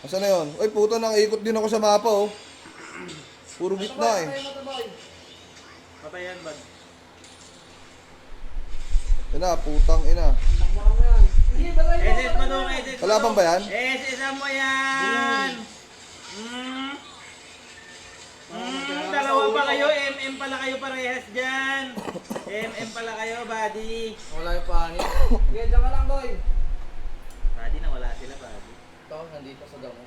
Asan na yun? Uy, puto, nang ikot din ako sa mapa oh. Puro gitna eh. Patayan, bud. Yun na, putang ina. SS mo doon, SS mo Kalaban doon. ba yan? SS mo yan! Dalawa pa kayo, MM pala kayo parehas dyan. MM pala kayo, buddy. Wala yung pangit. Sige, dyan ka lang boy. Buddy, nawala sila, buddy. Ito, nandito sa damo.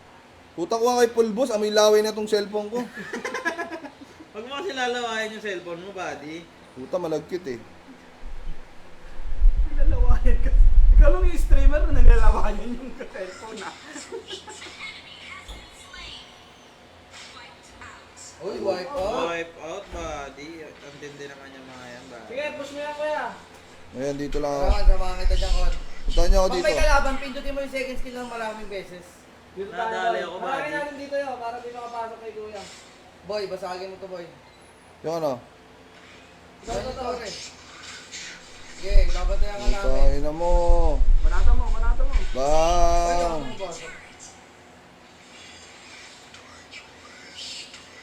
Puta ko nga kay Pulbos, amoy laway na tong cellphone ko. Huwag mo kasi lalawain yung cellphone mo, buddy. Puta, malagkit eh. Nilalawayan ka. Ikaw lang yung streamer na nilalawayan yung cellphone ha. Uy, wipe out. Wipe out, buddy. Ang tindi naman yung mga yan, buddy. Sige, push mo yan kuya. Ayan, dito lang ako. Kailangan samahan kita dyan, Kon. Punta niyo ako Pag dito. may kalaban, pindutin mo yung second skill ng maraming beses. Dito Nadali tayo ako, boy. Marami buddy. natin dito yun para di makapasok kay kuya. Boy, basagin mo to, boy. Yung ano? Ito, Tory. Sige, babatayan ka namin. Putang ina mo. Banata mo, banata mo. Ay, Bang! ako bumabasok.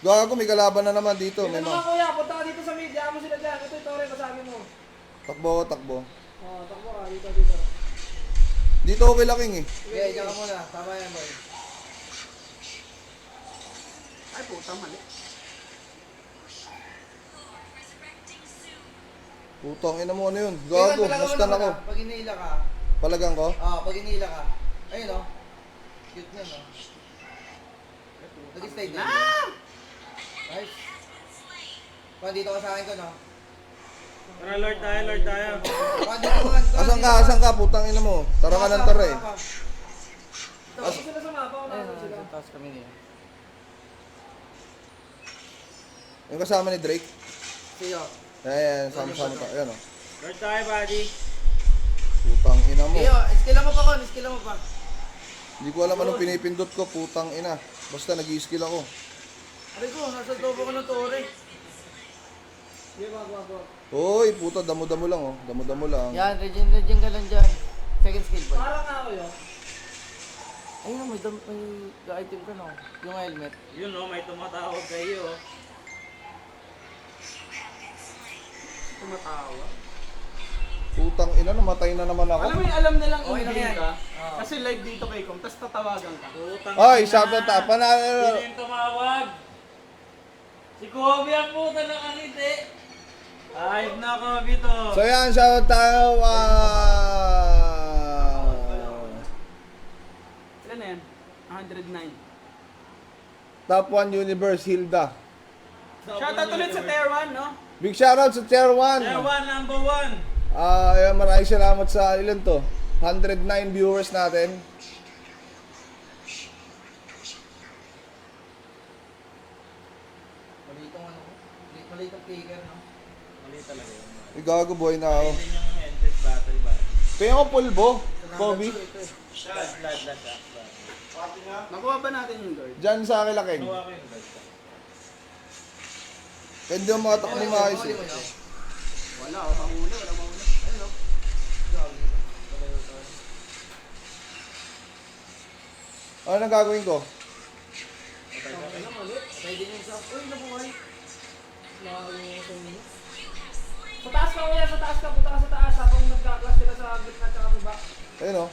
Gago, may kalaban na naman dito. Dito May naman mga... kuya, punta ka dito sa media mo sila dyan. Ito yung tore, basagin mo. Takbo ko, takbo. Oh, takbo ka, dito. Dito ako kay Laking eh. Sige, dyan ka muna. Tama yan, boy. Ay, puta, mali. Putang ina mo, ano yun? Gago, nastan ako. Pag inihila ka, Palagang ko? pag inihila ka, ayun o. Cute na, no? Nag-slide na. Nice. Kung dito ka sa akin ko, no? Tara, Lord tayo, Lord tayo. Kung dito ka, Asan ka? Putang ina mo. Tara ka ng tara eh. Tapos sila sa mapa, Ayun, unahan sila. sa taas kami niya. Yung kasama ni Drake. Siyo. Ayan, sama-sama ka. Ayan o. Lord tayo, buddy. Putang ina mo. Siyo, skillan mo pa ko, skillan mo pa. Hindi ko alam anong pinipindot ko. Putang ina. Basta nag-i-skill ako. Aray ko, nasa topo ko ng tore. Sige, wag. Hoy, puta, damo-damo lang oh. Damo-damo lang. Yan, regen ka lang dyan. Second skill boy. Parang ako yun. Ayun, may item ka, no? Yung helmet. Yun, no, may tumatawag kayo. Tumatawa. Putang ina, namatay na naman ako. Alam mo yung alam nilang Okay lang in-game yan. ka? Oo. Kasi live dito kay Com, tapos tatawagan ka. Putang Ay, ina. shoutout ta. Sino yung tumawag? Si Kobe ang puta ng anite. Ayop na Kobe to. So yan, shoutout tayo. Ilan na yan? 109. Top 1 Universe, Hilda. Shoutout ulit sa Tier 1, no? Big shoutout sa Tier 1. Tier 1, number 1. Ayan, maraming salamat sa ilan to. 109 viewers natin. Malitong ano ko. Malitong kicker, no? Mali talaga yun. Igago boy na ako. Yun yung endless battle ba? Kaya ko pulbo, Kobe. Last. Nakuha ba natin yung Lord? Diyan sa akin laking. Nakuha ko yung last. Pwede yung mga takbo maayos eh. Wala, mahuli, wala mahuli. Ayun, no? Gagi. Ano nang gagawin ko? Pwede nyo sa... Uy, nabuhay. Nakakalimutan sa inyo. Sa taas ka, kuya, sa taas ka. Punta ka sa taas. Habang nagka-clash sila sa gitna at saka baba. Ayun o.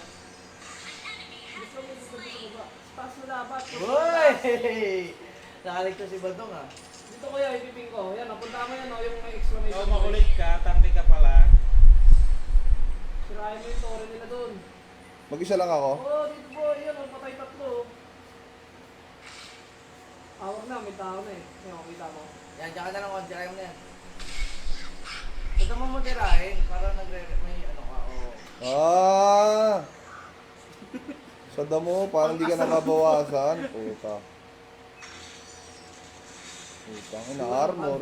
Gusto mo dito sa baba. Sa taas na dapat. Uy! Nakaligtas si Badong, ah. Dito kuya, ipiping ko. Yan, napunta mo yan, yung may exclamation. Ikaw makulit ka, tangki ka pala. Sirahin mo yung tore nila doon. Mag-isa lang ako. Oo, dito po. Yan, patay tatlo. Awag na, may tao na eh. Yan, kita mo. Yan, dyan ka na lang konti. Ayaw mo na yan. Huwag mo mo tirahin. Para may ano ka, oh. Sa damo, parang hindi ka na mabawasan. Puta. Putang ina, armor.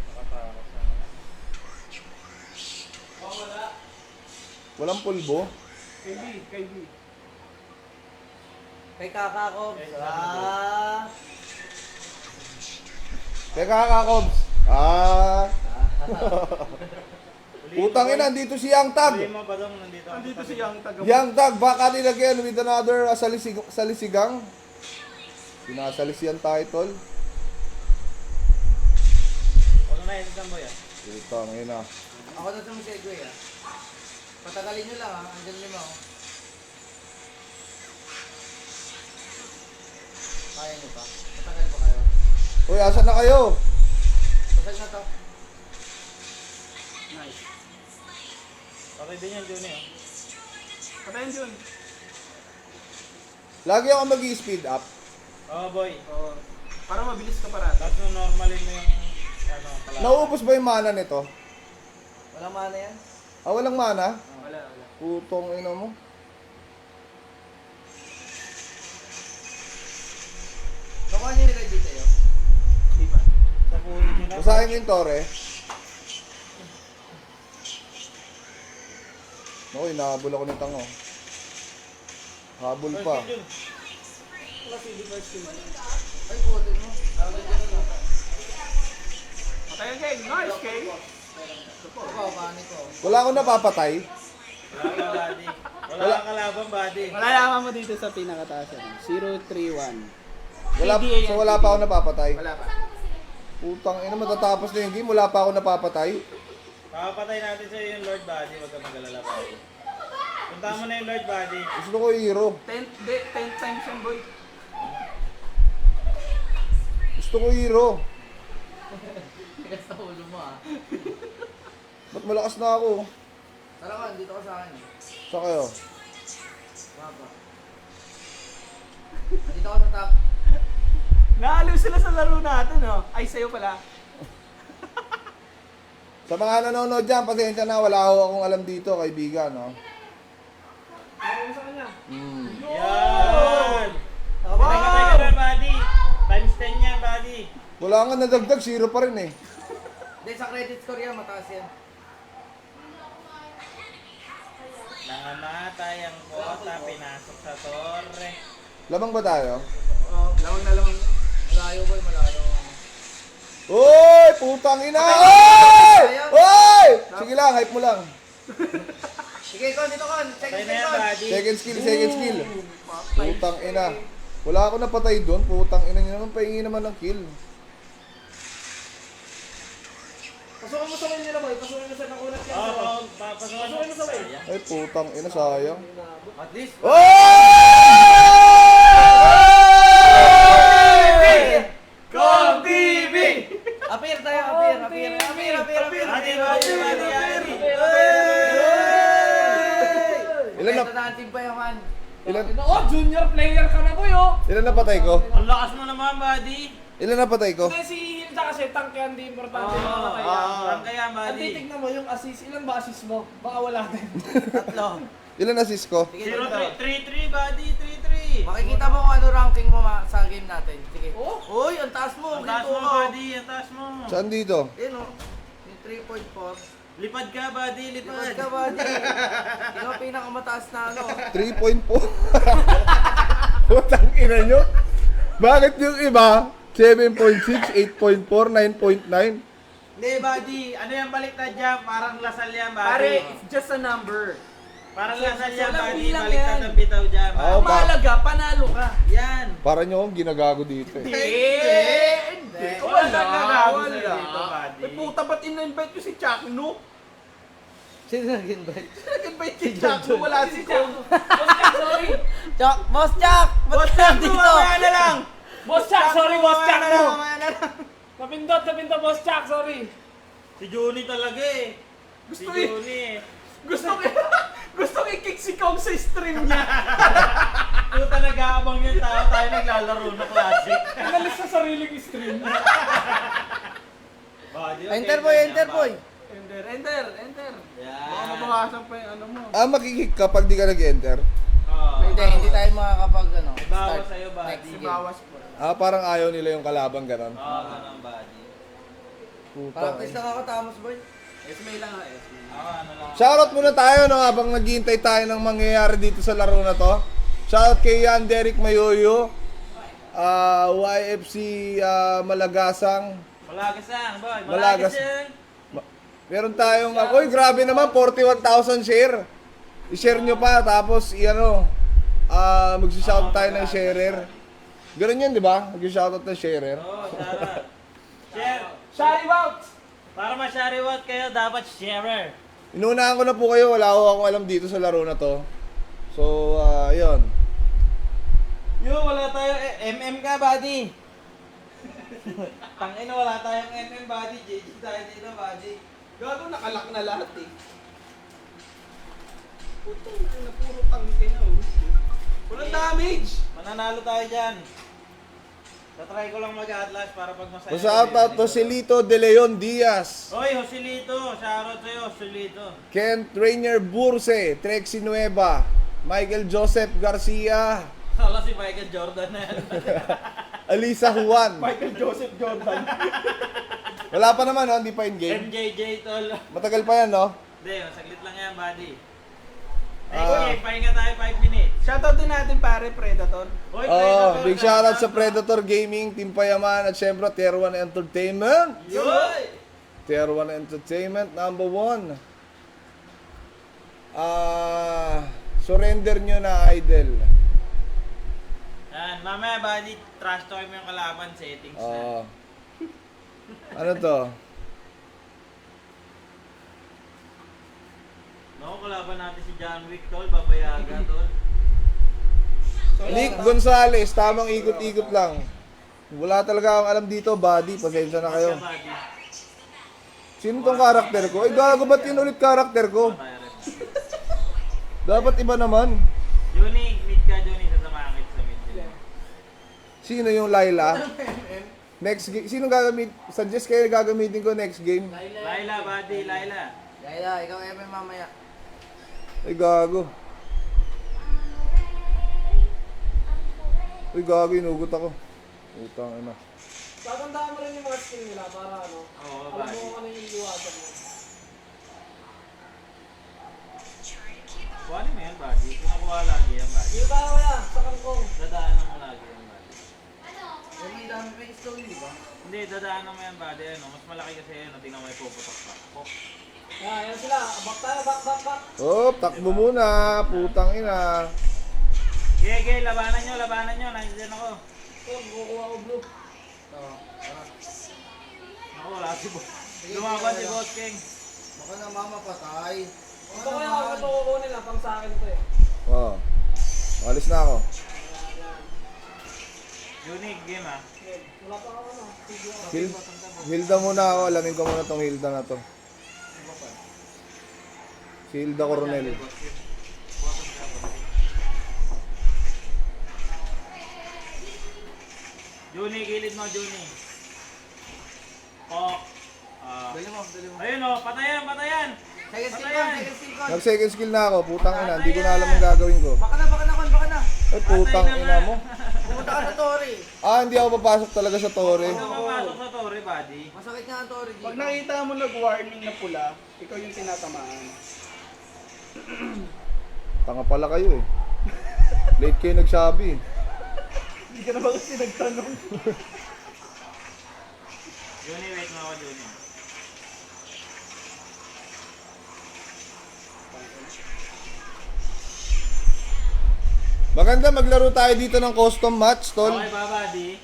Nakatakot na naman. Walang pulbo. Kay B. Kay kaka ko. Kaya kakakobs. Putang ina, dito si Young Tag. Sabihin mo ba dong nandito? ako Andito sa si tabi? Young Taga. Young Tag, baka nilagyan with another salisigang. Sinasalisiyan title. Huwag na yun boy ah. Putang ina. Ako na sa Segway, ah. Patagalin nyo lang, ah. Andyan lima, oh. Kaya nyo pa? Patagal pa kayo? Uy, asan na kayo? Pasal na to. Nice. Okay din yan, Juni ah. Patayin yun. Lagi ako mag-speed up. Oo boy. Oo. Para mabilis ka parati. Tapos nung normalin mo yung ano, pala. Nauubos ba yung mana nito? Walang mana yan? Walang mana? Wala. Putong ina mo. Nakuha nyo yung ready sa'yo? Di ba? Sa puhin nila. Basahin mo yung tore. Naku, inahabol ako ng tango. Habol pa. Ay, putin mo. Tawag dyan na. Patayin kay. Nice kay. Ikaw, paano ko? Wala akong napapatay. Wala kang body. Wala kang kalaban body. Malalaman mo dito sa pinakataas yan. 031. So wala pa ako napapatay. Wala pa. Putang ina, matatapos na yung game. Wala pa ako napapatay. Papatay natin sa'yo yung Lord Body. Huwag kang mag-alala body. Punta mo na yung Lord Body. Gusto ko yung hero. 10 times yan boy. Gusto ko hero. Tigas na ulo mo ah. Ba't malakas na ako? Tara ka, dito ka sa akin. Sa kayo? Baba. Dito ka sa top. Naaliw sila sa laro natin, no? Ay, sa'yo pala. Sa mga nanonood dyan, pasensya na, wala ako akong alam dito, kaibigan, no? Ano mo sa kanya? Yan! Teka na, buddy. Times 10 yan, buddy. Wala nga nadagdag, 0 pa rin eh. Hindi, sa credit score yan, mataas yan. Nangamatay ang kota, pinasok sa torre. Lamang ba tayo? Lawang na lamang. Malayo boy, malayo. Uy! Putang ina! Uy! Uy! Sige lang, hype mo lang. Sige, Kon, dito Kon. Patay Second na yan, second. buddy. Second skill. Putang ina. Wala ako napatay doon, putang ina niyo naman, pahingi naman ng kill. Pasukan mo sa way nila, boy. Pasukan mo sa nakunat yan. Oo, papasukan Pasukan mo sa way. Ay, putang ina, sayang. At least. Kong TV! Appear tayo, appear. Buddy, buddy. Ilan na- Ito na ang team pa yaman. Oh, junior player ka na, boy, oh! Ilan napatay ko? Ang lakas mo naman, buddy. Ilan napatay ko? Kasi si Hilda kasi tank yan, di importante Oo, mga kaya. Saan kaya, Ang buddy? titignan mo yung assist, ilan ba assist mo? Baka wala din. Tatlo. Ilan assist ko? Sige, 0-3, 3-3, buddy, 3-3. Makikita mo kung ano ranking mo sa game natin. Sige. Oh. Uy, ang taas mo. Ang taas Ginto mo, ka. buddy, ang taas mo. Saan dito? Yun o. Yung 3.4. Lipad ka, buddy, Lipad lipad. ka ba, di? Yung ang pinakamataas na ano. 3.4. Putang ina nyo. Bakit yung iba? 7.6, 8.4, 9.9. Hindi, buddy. Ano yung baliktad dyan? Parang lasal yan, buddy. Pare, it's just a number. Parang lasal yan, Walang buddy. bilang Baliktad yan. ang bitaw dyan, Oo, buddy. Kung mahalaga, panalo ka. Yan. Para nyo akong ginagago dito eh. Hindi. Wala Wala. nagagawa Wala. sa'yo dito, buddy. Ay puta, ba't in-invite ko si Chuck, no? Sino nag-invite? Nag-invite si Chuck, no? Wala si Chuck. Boss Chuck, sorry. Chuck! Boss Chuck! Ba't Boss ka Chuck, dito? mamaya na lang. Boss Chuck, sorry, Boss Chuck, no? Mamaya na lang. Napindot, Boss Chuck, sorry. Si Juni talaga eh. Si Gusto eh. Juni eh. Gusto i-kick si Kong sa stream niya. Puta nag-aabang yung tao, tayo naglalaro na classic. Inalis sa sariling stream. Buddy, Enter boy, enter boy! Enter. Yan. Baka mabawasan pa yung ano mo. Makikik ka pag di ka nag-enter? Oo. Hindi tayo makakapag ano. May bawas start sa'yo, buddy. next game. Bawas po. Parang ayaw nila yung kalaban ganon. Oo, ganun, buddy. Putang Practice ina. nakakatamos boy. SMA lang ha, SMA. Ako ano lang. Shoutout muna tayo no habang naghihintay tayo ng mangyayari dito sa laro na to. Shoutout kay Yan Derek Mayoyo, YFC Malagasang. Malagasang, boy. Malagas. Malagasang. Meron tayong, oy grabe naman, 41,000 share. I-share nyo pa, tapos mag-shoutout tayo ng sharer. Ganun yan, di ba? Mag-shoutout ng sharer. Oo, shoutout. Share. Shari out! Para ma-shoutout kayo, dapat sharer. Inunahan ko na po kayo, wala ko akong alam dito sa laro na to. So, yun. Yo, wala tayo. MM ka, buddy. Tangina, wala tayong MM, buddy. JJ tayo dito, buddy. Gago, nakalak na lahat eh. Putang na puro tangke na oh. Walang damage! Mananalo tayo dyan. Tatry ko lang mag-atlas para pag masaya. So, shoutout to si Lito De Leon Diaz, Hoy, Joselito. Shoutout sa'yo, Joselito. Kent Rainier Burse, Trexie Nueva, Michael Joseph Garcia, Kala si Michael Jordan na yan. Alisa Juan. Michael Joseph Jordan. Wala pa naman, no? Hindi pa in-game. MJJ, tol. Matagal pa yan, no? Hindi, masaglit lang yan, buddy. Ah. Okay, pahinga tayo 5 minutes. Shoutout din natin pare, Predator. Hoy, Oh, Predator, big shoutout sa Predator Gaming, Team Payaman, at syempre Tier 1 Entertainment. Yoy! Tier 1 Entertainment, number 1. Surrender nyo na, idol. Yan, mamaya, buddy, trash talk mo yung kalaban, settings na. Oh. Ano to? Naku, kalaban natin si John Wick, tol. Babayaga, tol. Nick Gonzalez, tamang ikot-ikot lang. Wala talaga akong alam dito, buddy. Pasensya na kayo. Siya, buddy. Sino tong karakter ko? Eh, gago, ba't yun ulit karakter ko? Tayo rin. Dapat iba naman. Johnny, meet ka, Johnny. Sasamahan kita sa mid. Sino yung Laila? Next game. Sino gagamit? Suggest kayo gagamitin ko next game. Laila, buddy, Laila. Laila, ikaw MM mamaya. Ay, gago. Uy, gago, inugot ako. Utang ina. Tatandaan mo rin yung mga skill nila para ano, Oo, alam buddy. mo kung ano yung iwasan mo. Kuhanin mo yan, buddy. Kinukuha lagi yan, buddy. Dito tayo kaya, sa kangkong. Dadaanan mo lagi yan, buddy. Eh, may dami pa yung story, di ba? Hindi, dadaanan mo yan, buddy. Ano, mas malaki kasi yan. Tingnan mo, may puputok pa. Oh. Yan sila. Back tayo, back. Oh, takbo muna. Putang ina. Gege, labanan nyo. Nandiyan ako. Oh, kukuha ko blue. Oo. Ako, wala si Boss. Lumaban si Boss King. Baka na mama patay. Ito kaya ako ito kukunin lang, pang sa akin ito eh. Oh. Alis na ako. Unique game, ah. Yan. Wala pa ako ano. Video ako. Hilda muna ako. Alamin ko muna tong Hilda na to. Si Hilda Coronel. Juni, gilid mo, Juni. Oh. Dali mo. Ayun oh, patayan. Second skill Patayan. con, second skill con. Nag second skill na ako. Putang ina. Hindi ko na alam ang gagawin ko. Baka na con. Ay, putang ina mo. Pumunta ka sa Tori. Ah, hindi ako papasok talaga sa Tore. Ano papasok sa Torre, buddy? Masakit nga ang Tori dito. Pag nakita mo nag-warning na pula, ikaw yung tinatamaan. Tanga pala kayo eh. Late kayo nagsabi. Hindi ka na ba kasi nagtanong? Juni, wait mo ako, Juni. Maganda maglaro tayo dito ng custom match, tol. Okay ba, buddy?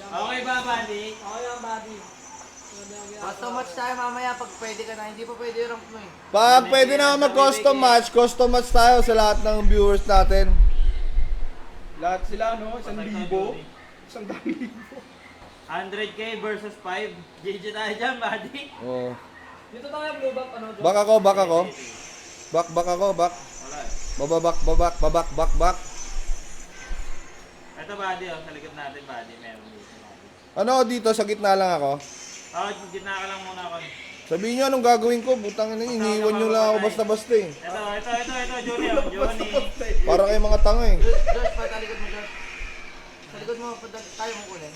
Okay ba, buddy? Ako yan, buddy. Basta match tayo mamaya pag pwede ka na. Hindi pa pwede yung rank mo eh. Pag pwede na mag-custom match tayo sa lahat ng viewers natin. Lahat sila, no? 1,000. Patay ka, Juni. 100,000. 100k versus 5. GG tayo dyan, buddy. Oh. Dito tayo, blue back, ano, Joe? Back ako. Back ako. Wala eh. Babak. Ito, buddy, oh. Sa likod natin, buddy. Meron dito, buddy. Ano dito, sa gitna lang ako. Oh, gitna ka lang muna ako. Sabihin nyo anong gagawin ko, butang ina, iniiwan nyo lang ako basta-basta eh. Ito, Juni, oh. Juni. Para kayo mga tanga eh. Josh, patalikod mo, Josh. Sa likod mo, tayo mo kunin.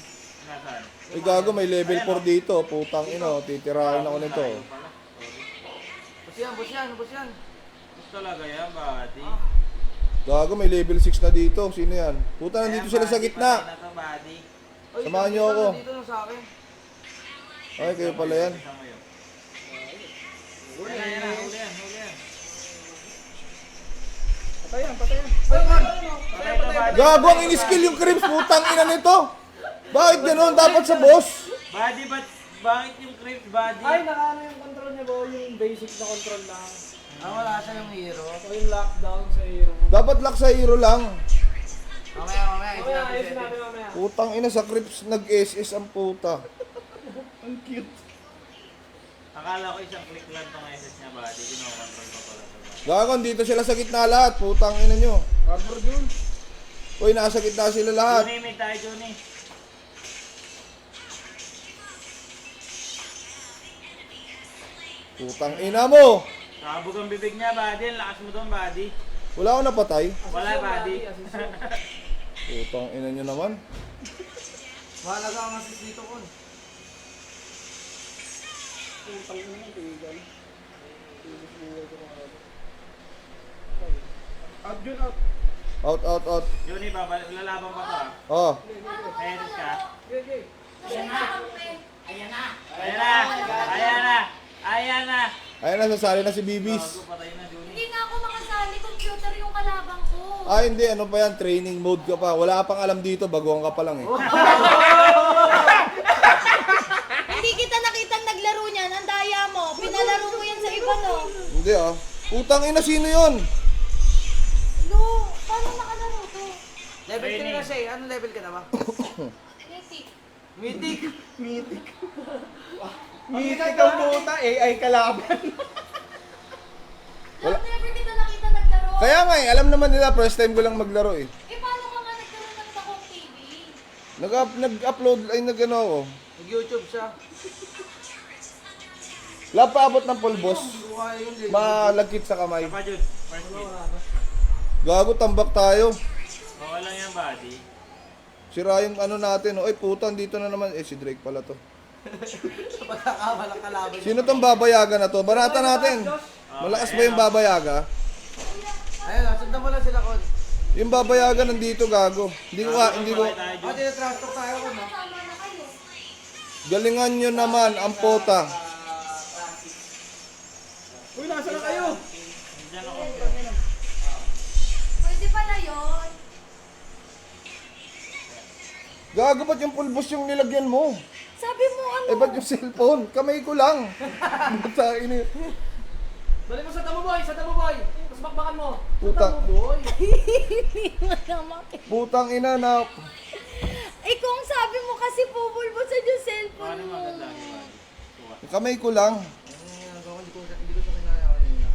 Nasaan? Ay gago, may level 4 dito, putang ina, titirahin ako nito. Layo pala. Bus yan. Gusto talaga yan, buddy. Gago, may level 6 na dito, sino yan? Puta, nandito sila sa gitna. Patay na to, buddy. Oy, Samahan niyo ako. Dito na sa akin. Ay, kayo pala yan. Isang mo yun. Huli yan. Patayan. Patay to, buddy. Gago, ang in-skill yung creeps, putang ina nito. Bakit gano'n? Dapat sa boss. Buddy, bakit yung creeps, buddy? Ay, nakaano yung control niya ba? Yung basic na control lang. Wala siya yung hero. O yung lockdown sa hero. Dapat lock sa hero lang. Mamaya. Mamaya, ayusin natin mamaya. Putang ina sa creeps, nag-SS ang puta. Ang cute. Akala ko isang click lang tong SS niya, buddy. Kinokontrol ko pala sa buddy. Gago, dito sila sa gitna lahat, putang ina nyo. Harbor dun. Uy, nasa gitna sila lahat. Juni, may tayo, Juni. Putang ina mo. Nakabog ang bibig niya, buddy. Ang lakas mo doon, buddy. Wala ako napatay. Wala, buddy. Assist. Putang ina nyo naman. Mahalaga ang assist dito kon. Putang ina, tigal. Out yun, out. Out. Juni, lalaban pa to, ah. Oh. May SS ka? Okay. Ayan na. Ayan na, sasali na si Bibis. Bago, patay na, Juni. Hindi nga ako makasali, computer yung kalabang ko. Ah, hindi. Ano pa yan? Training mode ka pa. Wala ka pang alam dito. Baguhan ka pa lang eh. Hindi kita nakitang naglaro niyan, ang daya mo. Pinalaro mo yan sa iba, no? Hindi ah. Putang ina, sino yun? No, paano nakalaro to? Level 3 na siya eh. Anong level ka na ba? Neti. Mythic. Mythic ang puta, AI kalaban. Love, never kita nakita naglaro. Kaya nga alam naman nila, first time ko lang maglaro eh. Eh, paano ka nga nagkaroon ng Takong TV? Nag-upload, ay nag-ano ako. Nag-YouTube siya. Wala pa abot ng pulbos. Buhay yun, Lil. Malagkit sa kamay. Pa Jud, first hit. Gago, tambak tayo. Okay lang yan, buddy. Sira yung ano natin. Ay puta, dito na naman. Eh, si Drake pala to. Pagkakamalang kalaban. Sino tong babayaga na to? Barata natin. Malakas ba yung babayaga? Ayun, sundan mo lang sila, Kon. Yung babayaga nandito, gago. Hindi ko. Ako, tinatrash talk tayo, Kon, no? Tama na kayo. Galingan nyo naman ang pota. Uy, nasa na kayo? Diyan ako. Pwede pala yun. Gago, ba't yung pulbos yung nilagyan mo? Sabi mo ano? Eh, ba't yung cellphone? Kamay ko lang. Buta, ini. Dali mo sa damo boy, sa damo boy. Tapos bakbakan mo. Putang, Boy. putang ina na. Eh kung sabi mo kasi pupulbusan yung cellphone Paano mo. maganda yung buddy? Kamay ko lang. Hindi ko siya kinaya kanina.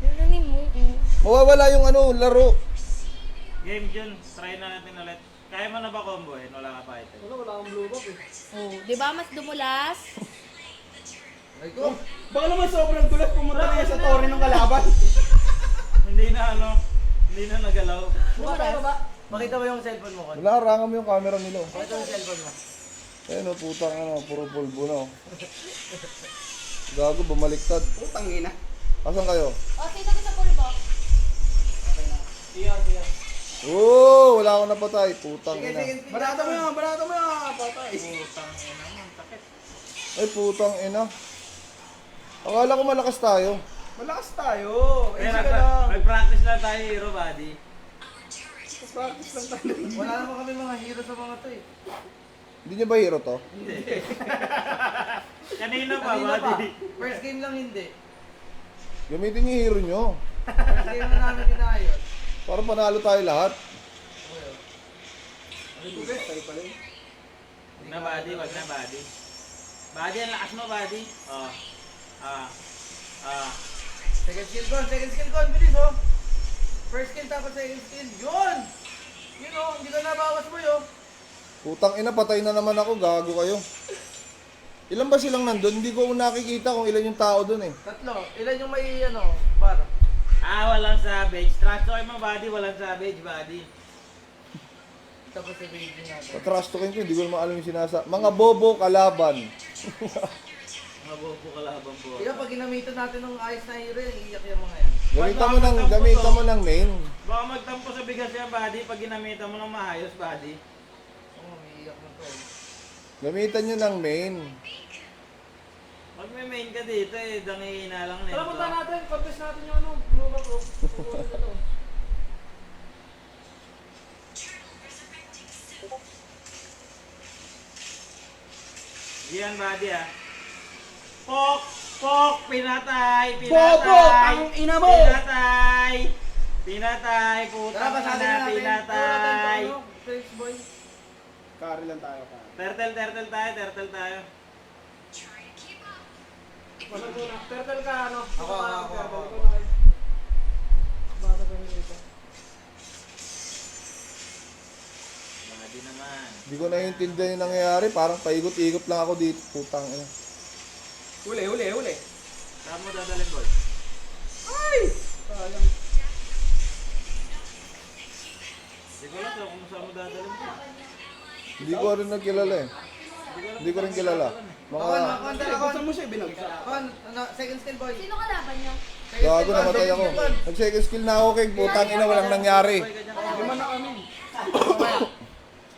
Nananin mo. Mawawala yung ano, laro. Game Jun, try na natin ulit. Kaya mo na ba combo eh? Wala ka pa ito. Wala akong blue buff eh. Oh, di ba mas dumulas? Ay, ko. Baka naman sobrang gulat pumunta niya sa torre ng kalaban. Hindi na ano, hindi na nagalaw. Buka tayo ba? Makita mo yung cellphone mo, Kon. Wala, harangan mo yung camera nila. Makita mo yung cellphone mo. Ayun o, putang ano, puro pulbo na. Oh. Gago, bumaliktad. Putang ina. Asan kayo? O, sino ko sa pulbo? Siya. Oo, wala akong napatay. Putang Sige, ina. sige. Barata mo yan, patay. Putang ina mo, sakit. Ay, putang ina. Akala ko malakas tayo. Malakas tayo. Kaya Easy ka lang. nag-practice lang tayo, hero buddy. Practice lang tayo. Wala naman kami mga hero sa mga to, eh. Hindi nyo ba hero to? Hindi. Kanina pa, Kanina pa. buddy. First game lang hindi. Gamitin nyo yung hero nyo. First game na namin inayos. Para panalo tayo lahat. Wag na buddy, wag na buddy. Buddy, ang lakas mo buddy. Oh. Second skill, Kon. Bilis, oh. First skill, tapos second skill. Yun! Yun, oh. Hindi ka nabawas mo, yun. Putang ina, patay na naman ako. Gago kayo. Ilan ba silang nandun? Hindi ko nakikita kung ilan yung tao dun eh. Tatlo. Ilan yung may, ano, bar? Walang savage. Trash talk mo buddy, walang savage buddy. Tapos sabihin natin. Patrash talkin ko, hindi ko naman alam yung sinasa. Mga bobo kalaban. Mga bobo kalaban po. Kaya pag ginamitan natin ng ayos na hero, iiyak yung mga yan. Gamitan mo ng main. Baka magtampo sa bigas yan buddy pag ginamitan mo ng maayos buddy. Oo, may iiyak na to. Gamitan nyo ng main. Pag may main ka dito eh, dangihina lang nito. Tara, punta natin. Contest natin yung ano. Blue buff oh. Pupunin na to. Diyan buddy ah. Pok! Pok! Pinatay! Bobo! Ang ina mo! Pinatay! Pinatay! Tara, Putang basahin ina! natin. Pinatay! Ano, Felix boy. Carry lang tayo, carry. Turtle tayo. Pasok muna. Turtle ka ano? Ako. Turtle. Ikaw na kayo. Bata ka nyo dito. Buddy naman. Hindi ko naiintindihan yung nangyayari. Parang paikot-ikot lang ako dito. Putang ina. Huli. Saan mo dadalhin boy? Sayang. Hindi ko alam kung saan mo dadalhin boy. Hindi ko rin nagkilala eh. Hindi ko rin kilala. Mga Kon, tara, Kon. Gusto mo siya binagsak? Kon, second skill boy. Sino kalaban nyo? gago namatay ako. Nag-second skill na ako kay putang ina, walang nangyari. Lima na kami.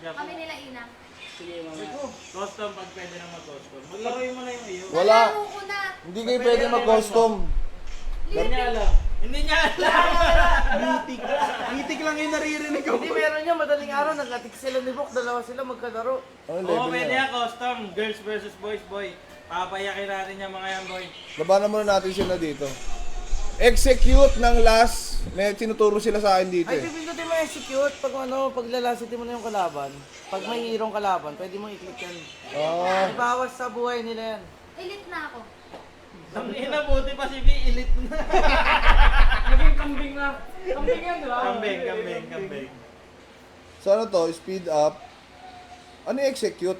Kami nila Ina. Custom pag pwede na mag-custom. Maglaruin mo na yung iyo. Wala. Nalaro ko na. Hindi kayo pwede mag-custom. Hindi niya alam. Hindi niya alam. Mitik. Mitik lang yung naririnig ko. Hindi, meron niya. Madaling araw, nagkatik sila ni Bok. Dalawa sila magkalaro. Ano Oo, level pwede niya? yan custom. Girls versus boys, boy. Papayakin natin yung mga yan, boy. Labanan muna natin sila dito. Execute ng last. May tinuturo sila sa akin dito Ay, eh. pipindutin mo execute pag ano, pag lalasity mo na yung kalaban. Pag may hirong kalaban, pwede mo i-click yan. Oo. May bawas sa buhay nila yan. Elite na ako. Ang inabuti pa si B, elite na. Naging kambing na. Kambing yan, di ba? Kambing. So ano to, speed up. Ano yung execute?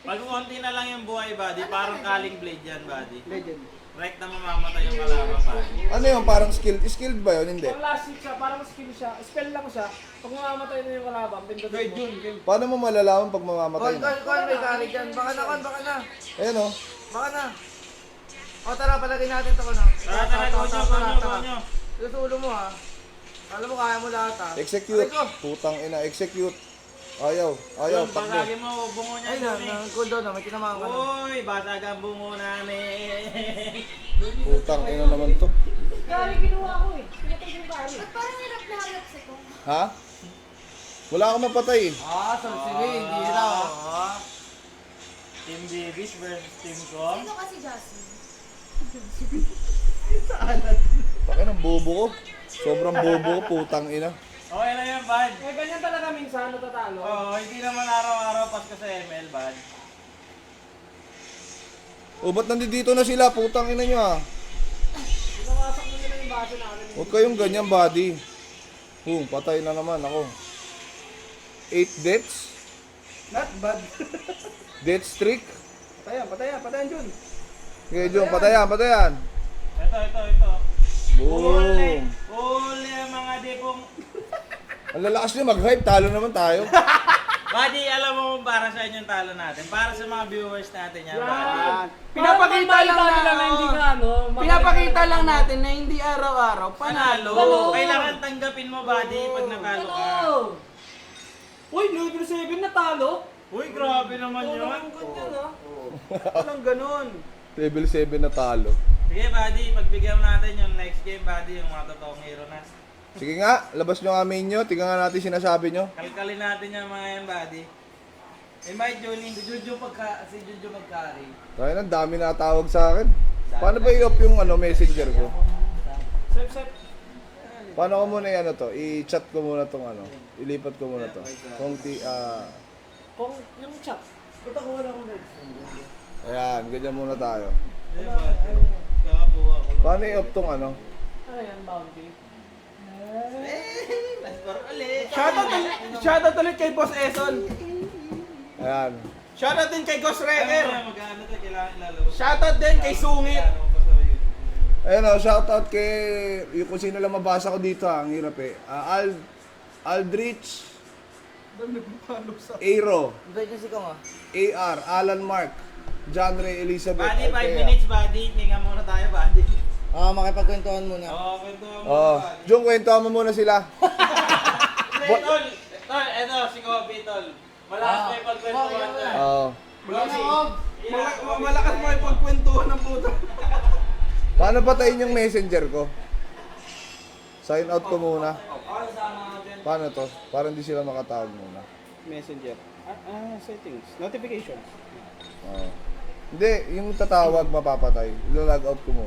Pag konti na lang yung buhay, buddy, parang calling blade yan, buddy. Legend. Right na mamamatay yung kalaban, buddy. Ano yung parang skilled ba yun? Hindi. Pag last hit siya, parang skill siya. Spell lang siya. Pag mamamatay na yung kalaban, pindutin mo. Paano mo malalaman pag mamamatay na? Kon, may carry dyan. Baka na, Kon, baka na. Ayan o. Baka na. O tara, palagay natin ito, Kon. Tara, konyo. Ito ulo mo, ha. Alam mo, kaya mo lahat, ha. Execute. Aray ko. Putang ina, execute. Ayaw, Yun, takbo. basagin mo, bungo niya. Ay, cooldown na. May tinamaan ka na. Uy, basag ang bungo namin. Putang ina naman to. Kari, kinuha ko eh. Pinatay ko yung kari. Ba't parang hirap na harap si Kong? Ha? Wala akong mapatay eh. Ah, so sige, hindi raw. Ah. Team Babies versus Team Com. Sino kasi Jasmine? Taka ng bobo ko. Sobrang bobo ko, putang ina. Okay na yan, bud. Eh, ganyan talaga minsan, natatalo. Oo, hindi naman araw-araw Pasko sa ML, bud. O, ba't nandito na sila? Putang ina nyo ah. Pinawasak mo nila yung base namin. Huwag kayong ganyan, buddy. Patay na naman ako. 8 deaths? Not bad. Death streak? Patayan, Jun. Okay, Jung, patayan. Ito. Boom. Huli ang mga dipong. Ang lalakas nyo mag-hype, talo naman tayo. Buddy, alam mo kung para sa inyo yung talo natin. Para sa mga viewers natin yan, buddy. Yan. Pinapakita lang na hindi na, ka ano. pinapakita lang natin na hindi araw-araw Panalo. panalo. Kailangan tanggapin mo, buddy, pag natalo ka. Uy, level 7 na talo. Uy, grabe naman yun. Ganyan ah. Walang ganun. Level 7 na talo. Sige, buddy, pagbigyan mo natin yung next game, buddy, yung mga totoong hero na. Sige nga, labas nyo nga main nyo. Tingnan nga natin sinasabi nyo. Kalkalin natin yung mga yan, buddy. Invite Julie. Si Juju mag-carry. Kaya na, dami na tawag sa akin. Paano ba i-off yung messenger ko? Sep. Paano ko muna i-chat ko muna tong ilipat ko muna to. Kung Kung yung chat. Ba't ako wala akong legs? ayan, ganyan muna tayo. Ayun, buddy. Kakabuha ko lang. Paano i-off tong Ano yan, bounty? Last bar ulit. Shoutout ulit kay Boss Eson. Ayan. Shoutout din kay Ghost Wrecker. Mag-ano to, kailangan ilalabas. Shoutout din kay Sungit. Ayun shoutout kay yung kung sino lang mabasa ko dito ang hirap eh. Aldrich Aero, Invite niyo si Kong, ha. AR, Alan Mark, John Ray Elizabeth Buddy, 5 Altea. minutes, buddy. Hinga muna tayo, buddy. Makipagkwentuhan muna. Oo, kwento mo Oh, muna, buddy. Jung, kwentuhan mo muna sila. Tol, eto, si Kobe, tol. Malakas na yung pagkwentuhan na. Oh. Malakas mo yung pagkwentuhan ng puta. Paano patayin yung messenger ko? Sign out ko muna. Paano to? Para hindi sila makatawag muna. Messenger. Settings. Notifications. Oh. Hindi, yung tatawag mapapatay. Ilo-log out ko muna.